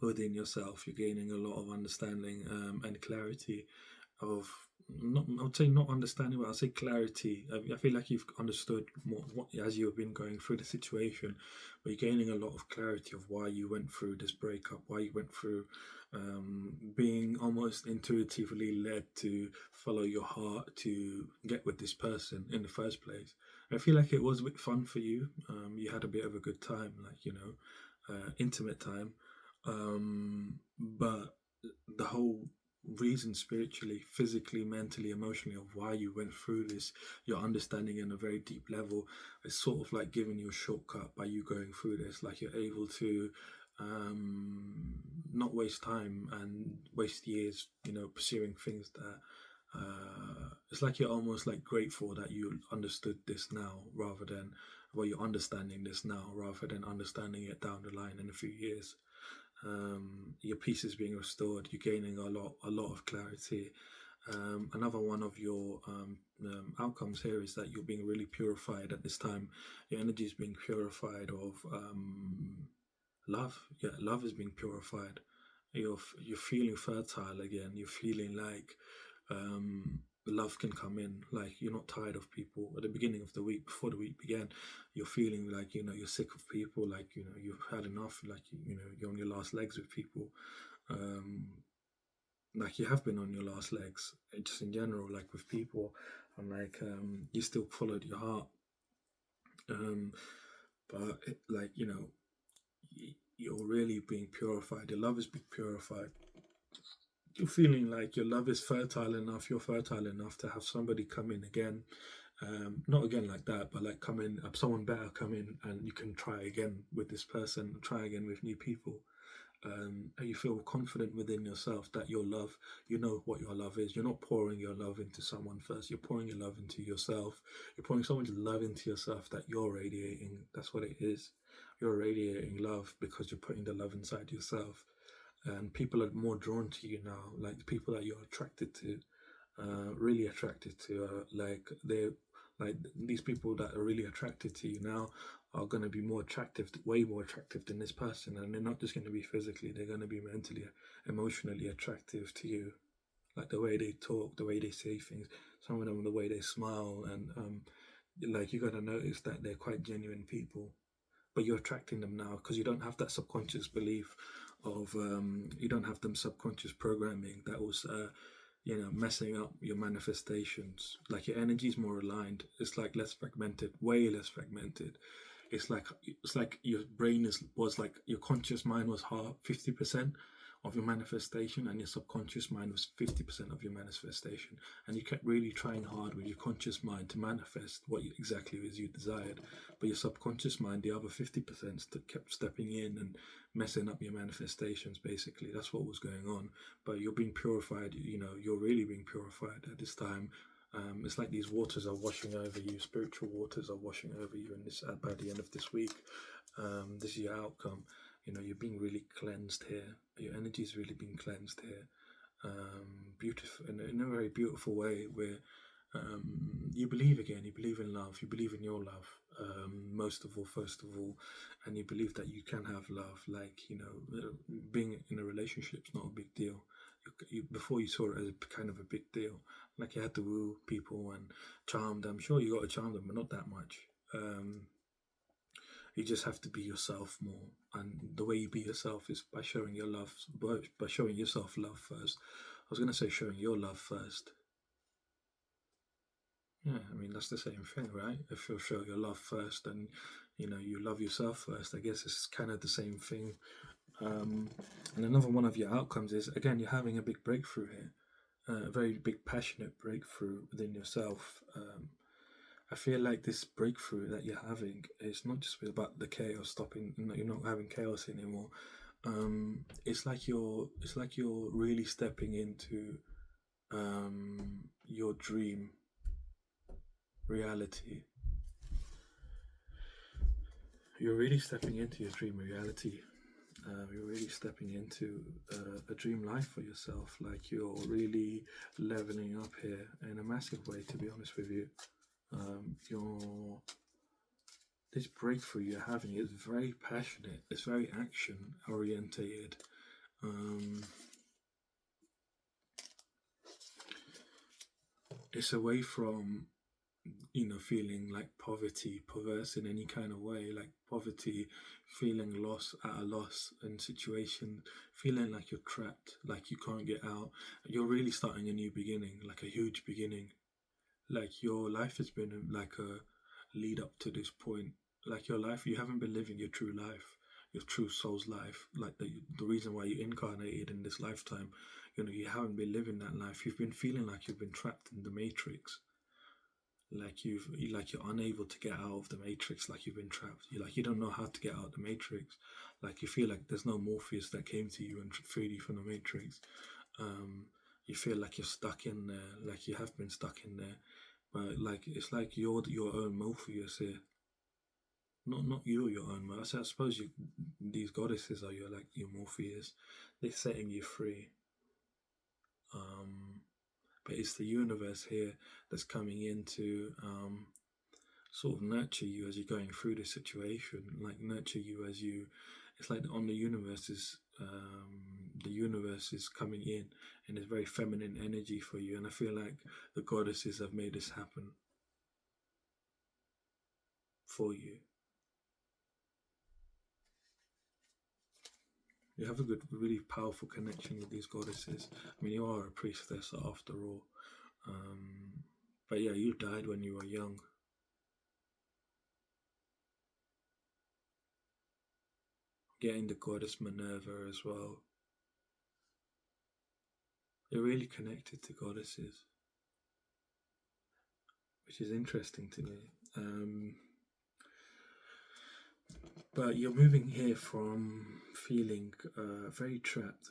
within yourself. You're gaining a lot of understanding and clarity of not, I would say not understanding, but I'd say clarity. I feel like you've understood more as you have been going through the situation, but you're gaining a lot of clarity of why you went through this breakup, why you went through being almost intuitively led to follow your heart to get with this person in the first place. I feel like it was a bit fun for you. You had a bit of a good time, like, intimate time. But the whole reason spiritually, physically, mentally, emotionally of why you went through this, your understanding in a very deep level, is sort of like giving you a shortcut by you going through this. Like you're able to not waste time and waste years, pursuing things that it's like you're almost like grateful that you understood this now rather than, well, you're understanding this now rather than understanding it down the line in a few years. Your peace is being restored. You're gaining a lot of clarity. Another one of your outcomes here is that you're being really purified at this time. Your energy is being purified of love. Yeah, love is being purified. You're feeling fertile again. You're feeling like love can come in. Like you're not tired of people. At the beginning of the week, before the week began, you're feeling like you're sick of people. Like you've had enough. Like you're on your last legs with people. Um, like you have been on your last legs, just in general, like with people, and like you still followed your heart. But like you're really being purified. Your love is being purified. You're feeling like your love is fertile enough, you're fertile enough to have somebody come in again. Not again like that, but like come in, someone better come in, and you can try again with this person, try again with new people. And you feel confident within yourself that your love, you know what your love is. You're not pouring your love into someone first, you're pouring your love into yourself. You're pouring so much love into yourself that you're radiating. That's what it is. You're radiating love because you're putting the love inside yourself. And people are more drawn to you now, like the people that you're attracted to, really attracted to, they're like these people that are really attracted to you now are going to be more attractive, way more attractive than this person, and they're not just going to be physically, they're going to be mentally, emotionally attractive to you, like the way they talk, the way they say things, some of them the way they smile, and like you're going to notice that they're quite genuine people, but you're attracting them now because you don't have that subconscious belief of you don't have them subconscious programming that was messing up your manifestations. Like your energy is more aligned. It's like less fragmented, way less fragmented. It's like your brain was like your conscious mind was 50% of your manifestation, and your subconscious mind was 50% of your manifestation. And you kept really trying hard with your conscious mind to manifest what exactly is you desired, but your subconscious mind, the other 50%, kept stepping in and messing up your manifestations. Basically, that's what was going on. But you're being purified. You're really being purified at this time. It's like these waters are washing over you. Spiritual waters are washing over you, and this by the end of this week, this is your outcome. You're being really cleansed here. Your energy is really being cleansed here. Beautiful in a very beautiful way, where you believe again. You believe in love. You believe in your love. Most of all, first of all, and you believe that you can have love. Like being in a relationship is not a big deal. Before you saw it as a kind of a big deal. Like you had to woo people and charm them. Sure, you got to charm them, but not that much. You just have to be yourself more, and the way you be yourself is by showing your love, by showing yourself love first. I was going to say showing your love first. Yeah, I mean that's the same thing, right? If you show your love first, and you love yourself first, I guess it's kind of the same thing. And another one of your outcomes is, again, you're having a big breakthrough here, a very big passionate breakthrough within yourself. I feel like this breakthrough that you're having is not just about the chaos stopping. You're not having chaos anymore. It's like you're really stepping into your dream reality. You're really stepping into your dream reality. You're really stepping into a dream life for yourself. Like you're really leveling up here in a massive way, to be honest with you. This breakthrough you're having is very passionate. It's very action orientated. It's away from, feeling like poverty, perverse in any kind of way, like poverty, feeling lost at a loss in situation, feeling like you're trapped, like you can't get out. You're really starting a new beginning, like a huge beginning. Like your life has been like a lead up to this point. Like your life, you haven't been living your true life, your true soul's life. Like the reason why you incarnated in this lifetime, you haven't been living that life. You've been feeling like you've been trapped in the matrix, like you're unable to get out of the matrix, like you've been trapped. You don't know how to get out of the matrix. Like you feel like there's no Morpheus that came to you and freed you from the matrix. um you feel like you're stuck in there, like you have been stuck in there, but like it's like you're your own Morpheus here. Not you're your own I suppose these goddesses are your Morpheus. They're setting you free. um but it's the universe here that's coming in to sort of nurture you as you're going through this situation, like nurture you as you. It's like on the universe is coming in, and it's very feminine energy for you. And I feel like the goddesses have made this happen for you. You have a good, really powerful connection with these goddesses. I mean, you are a priestess after all. But yeah, you died when you were young. Getting the goddess Minerva as well. You're really connected to goddesses, which is interesting to me. But you're moving here from feeling very trapped,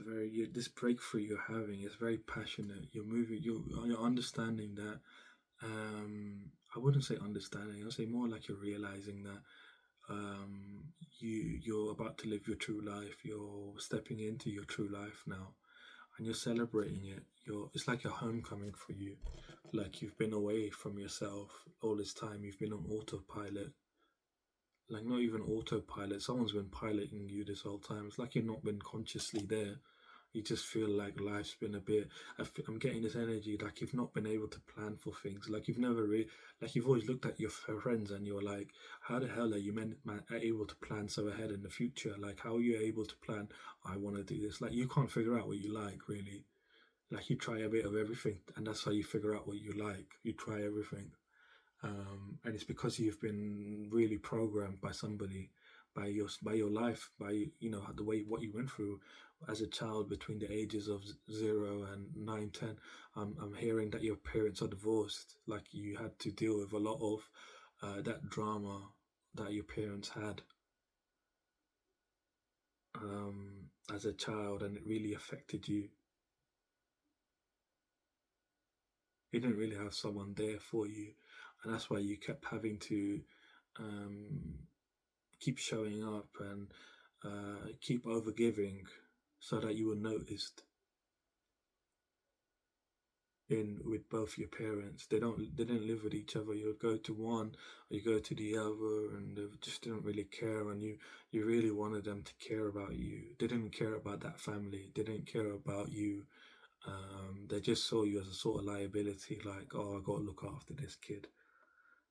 this breakthrough you're having is very passionate. You're understanding that. I wouldn't say understanding. I'll say more like you're realizing that you're about to live your true life. You're stepping into your true life now, and you're celebrating it. It's like a homecoming for you. Like you've been away from yourself all this time. You've been on autopilot, like not even autopilot. Someone's been piloting you this whole time. It's like you've not been consciously there. You just feel like life's been a bit. I'm getting this energy like you've not been able to plan for things. Like you've never like you've always looked at your friends and you're like, how the hell are you able to plan so ahead in the future? Like how are you able to plan? I want to do this. Like you can't figure out what you like really. Like you try a bit of everything, and that's how you figure out what you like. You try everything. And it's because you've been really programmed by somebody, by your life, by the way what you went through as a child between the ages of 0 and 9, 10. I'm hearing that your parents are divorced. Like you had to deal with a lot of that drama that your parents had as a child, and it really affected you. You didn't really have someone there for you, and that's why you kept having to um, keep showing up and keep overgiving so that you were noticed in with both your parents. They didn't live with each other. You would go to one or you go to the other, and they just didn't really care, and you really wanted them to care about you. They didn't care about that family. They didn't care about you. They just saw you as a sort of liability, like, oh, I got to look after this kid,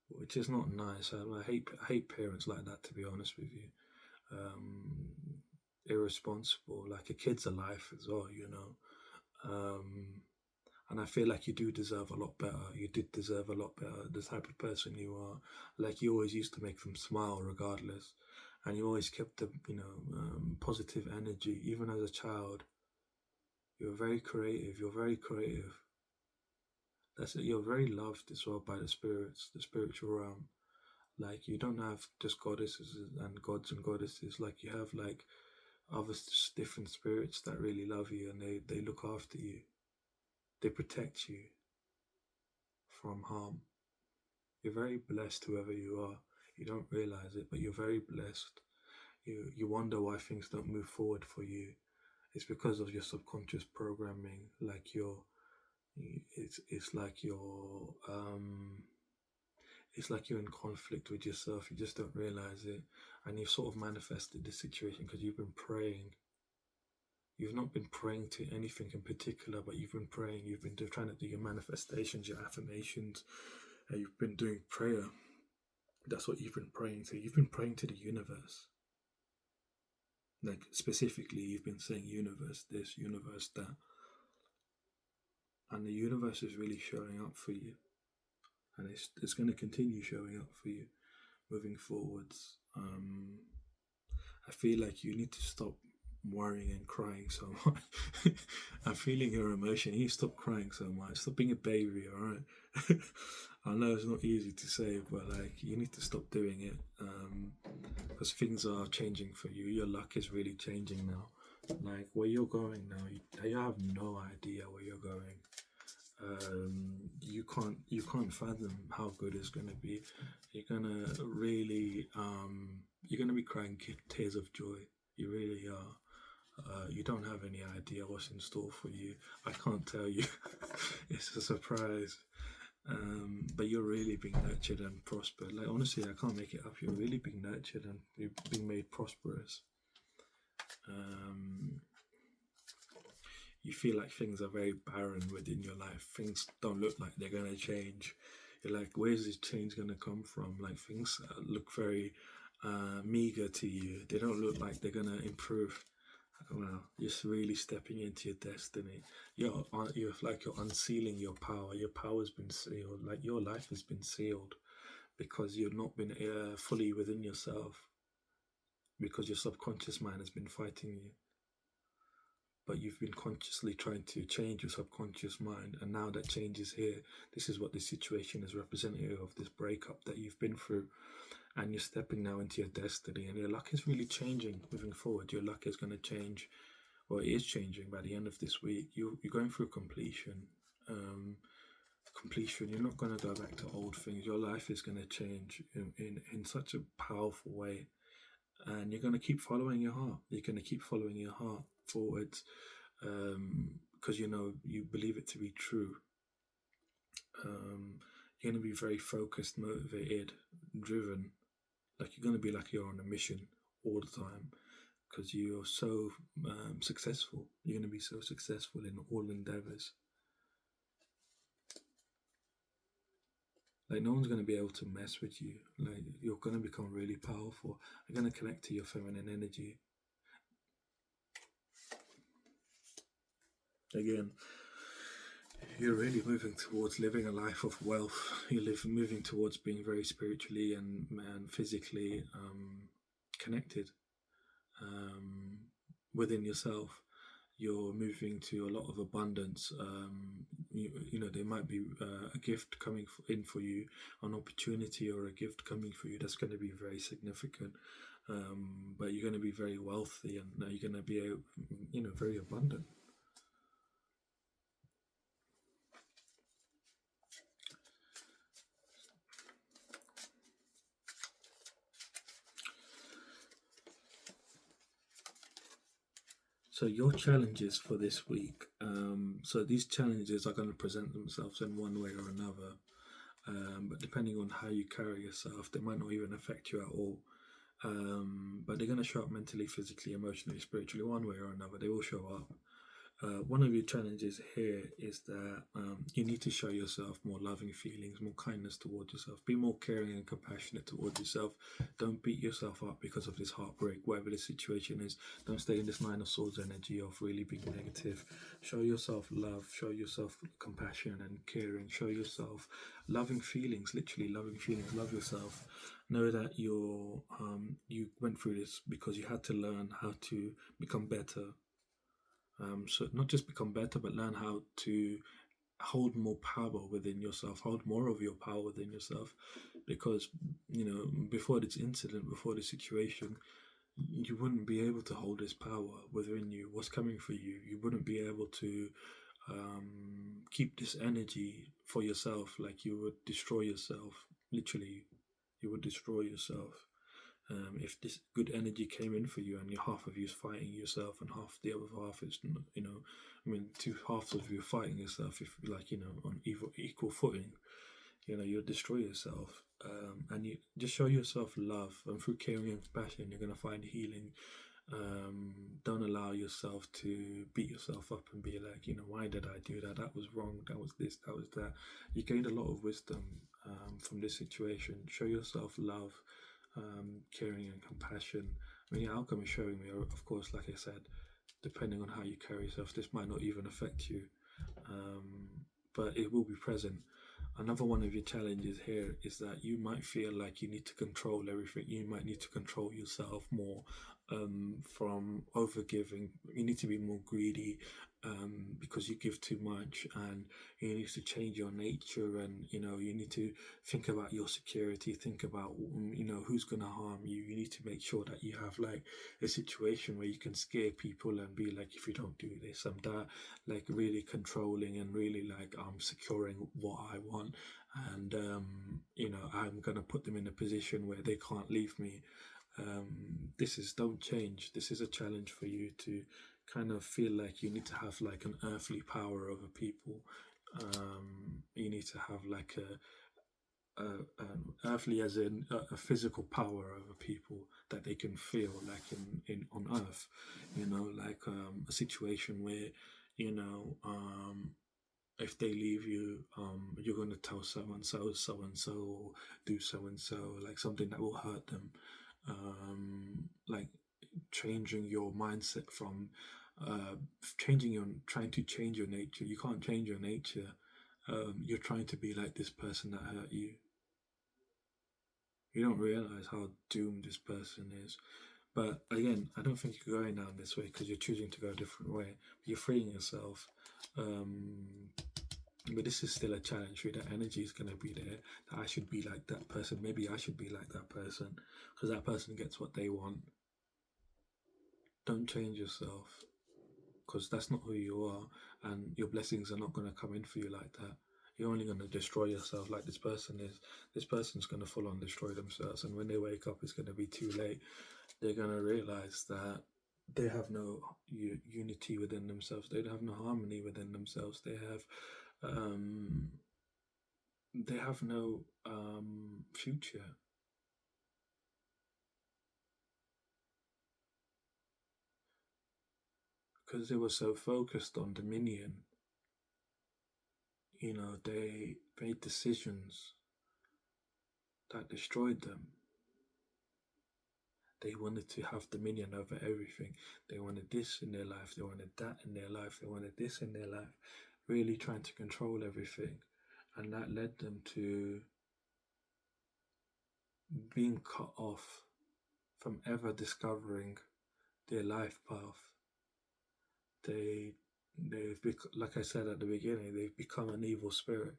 which is not nice. I hate parents like that, to be honest with you. Um, Irresponsible. Like a kid's a life as well. Um, and I feel like you do deserve a lot better. You did deserve a lot better. The type of person you are, like you always used to make them smile regardless, and you always kept the positive energy even as a child. You're very creative. You're very creative. That's it. You're very loved as well by the spirits, the spiritual realm. Like you don't have just goddesses and gods and goddesses. Like you have like other different spirits that really love you, and they look after you. They protect you from harm. You're very blessed, whoever you are. You don't realize it, but you're very blessed. You wonder why things don't move forward for you. It's because of your subconscious programming. Like it's like it's like you're in conflict with yourself. You just don't realize it, and you've sort of manifested this situation because you've been praying. You've not been praying to anything in particular, but you've been praying. You've been trying to do your manifestations, your affirmations, and you've been doing prayer. That's what you've been praying to. You've been praying to the universe. Like specifically, you've been saying universe this, universe that. And the universe is really showing up for you. And it's going to continue showing up for you moving forwards. I feel like you need to stop worrying and crying so much. I'm feeling your emotion. You stop crying so much. Stop being a baby, alright? I know it's not easy to say, but like you need to stop doing it. Because things are changing for you. Your luck is really changing now. Like where you're going now, you have no idea where you're going. You can't fathom how good it's gonna be. You're gonna really you're gonna be crying tears of joy. You really are. You don't have any idea what's in store for you. I can't tell you. It's a surprise. But you're really being nurtured and prospered. Like honestly, I can't make it up. You're really being nurtured and you're being made prosperous. You feel like things are very barren within your life. Things don't look like they're gonna change. You're like, where's this change gonna come from? Like things look very meager to you. They don't look like they're gonna improve. Well, you're really stepping into your destiny. You're unsealing your power. Your power's been sealed. Like your life has been sealed because you've not been fully within yourself. Because your subconscious mind has been fighting you. But you've been consciously trying to change your subconscious mind, and now that change is here. This is what this situation is representative of, this breakup that you've been through, and you're stepping now into your destiny, and your luck is really changing moving forward. Your luck is going to change, or it is changing by the end of this week. You're going through completion. You're not going to go back to old things. Your life is going to change in such a powerful way, and you're going to keep following your heart. You're going to keep following your heart forwards because you believe it to be true. You're going to be very focused, motivated, driven. Like you're going to be like you're on a mission all the time because you're so successful. You're going to be so successful in all endeavors. Like no one's going to be able to mess with you. Like you're going to become really powerful. You're going to connect to your feminine energy. Again, you're really moving towards living a life of wealth. You're moving towards being very spiritually and physically connected within yourself. You're moving to a lot of abundance. There might be a gift coming in for you, an opportunity or a gift coming for you that's going to be very significant. But you're going to be very wealthy, and you're going to be, very abundant. So your challenges for this week. So these challenges are going to present themselves in one way or another. But depending on how you carry yourself, they might not even affect you at all. But they're going to show up mentally, physically, emotionally, spiritually, one way or another. They will show up. One of your challenges here is that you need to show yourself more loving feelings, more kindness towards yourself. Be more caring and compassionate towards yourself. Don't beat yourself up because of this heartbreak, whatever the situation is. Don't stay in this Nine of Swords energy of really being negative. Show yourself love. Show yourself compassion and caring. Show yourself loving feelings, literally loving feelings. Love yourself. Know that you went through this because you had to learn how to become better. So not just become better, but learn how to hold more power within yourself, hold more of your power within yourself. Because, before this incident, before this situation, you wouldn't be able to hold this power within you. What's coming for you? You wouldn't be able to keep this energy for yourself. Like you would destroy yourself. Literally, you would destroy yourself. If this good energy came in for you and half of you is fighting yourself and half the other half is, two halves of you are fighting yourself, if on equal footing, you'll destroy yourself. And you just show yourself love, and through caring and compassion, you're going to find healing Don't allow yourself to beat yourself up and be like, why did I do that? That was wrong. That was this. That was that. You gained a lot of wisdom from this situation. Show yourself love, caring, and compassion. I mean, your outcome is showing me, of course, like I said, depending on how you carry yourself, this might not even affect you, um, but it will be present. Another one of your challenges here is that you might feel like you need to control everything. You might need to control yourself more, from overgiving. You need to be more greedy, because you give too much, and you need to change your nature, and you need to think about your security, think about who's going to harm you. You need to make sure that you have like a situation where you can scare people and be like, if you don't do this, I'm that, like really controlling and really like securing what I want, and I'm gonna put them in a position where they can't leave me. Don't change. This is a challenge for you to kind of feel like you need to have like an earthly power over people. You need to have like an earthly, as in a physical power over people that they can feel, like in on Earth. Like a situation where you know if they leave you, you're going to tell so and so, do so and so, like something that will hurt them. Like changing your mindset from trying to change your nature. You can't change your nature. You're trying to be like this person that hurt you. You don't realize how doomed this person is. But again, I don't think you're going down this way because you're choosing to go a different way. You're freeing yourself. But this is still a challenge for you. That energy is going to be there. That I should be like that person. Maybe I should be like that person because that person gets what they want. Don't change yourself because that's not who you are, and your blessings are not going to come in for you like that. You're only going to destroy yourself like this person is. This person's going to full on destroy themselves, and when they wake up, it's going to be too late. They're going to realize that they have no unity within themselves. They have no harmony within themselves. They have no future because they were so focused on dominion. They made decisions that destroyed them. They wanted to have dominion over everything. They wanted this in their life. They wanted that in their life. They wanted this in their life. Really trying to control everything. And that led them to being cut off from ever discovering their life path. Like I said at the beginning, they've become an evil spirit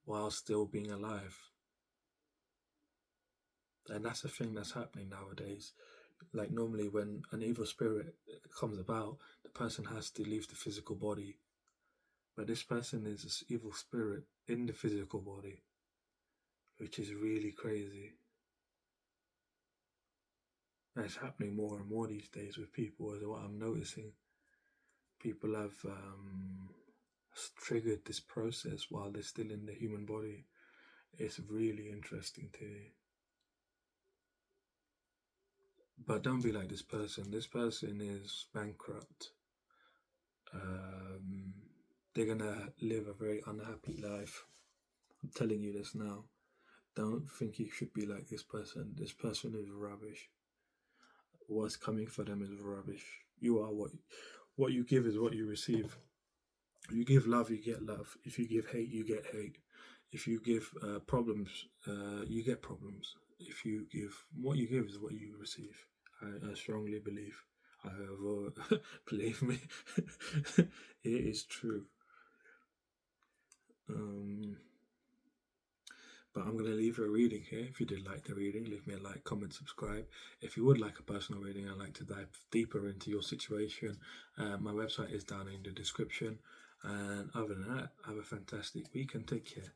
while still being alive. And that's the thing that's happening nowadays. Like normally when an evil spirit comes about, the person has to leave the physical body. But this person is this evil spirit in the physical body, which is really crazy. And it's happening more and more these days with people, is what I'm noticing. People have triggered this process while they're still in the human body. It's really interesting to me. But don't be like this person. This person is bankrupt. They're gonna live a very unhappy life. I'm telling you this now. Don't think you should be like this person. This person is rubbish. What's coming for them is rubbish. You are what you give is what you receive. If you give love, you get love. If you give hate, you get hate. If you give problems, you get problems. If you give, what you give is what you receive. I strongly believe. Believe me, it is true. But I'm going to leave you a reading here. If you did like the reading, leave me a like, comment, subscribe. If you would like a personal reading, I'd like to dive deeper into your situation. My website is down in the description. And other than that, have a fantastic week and take care.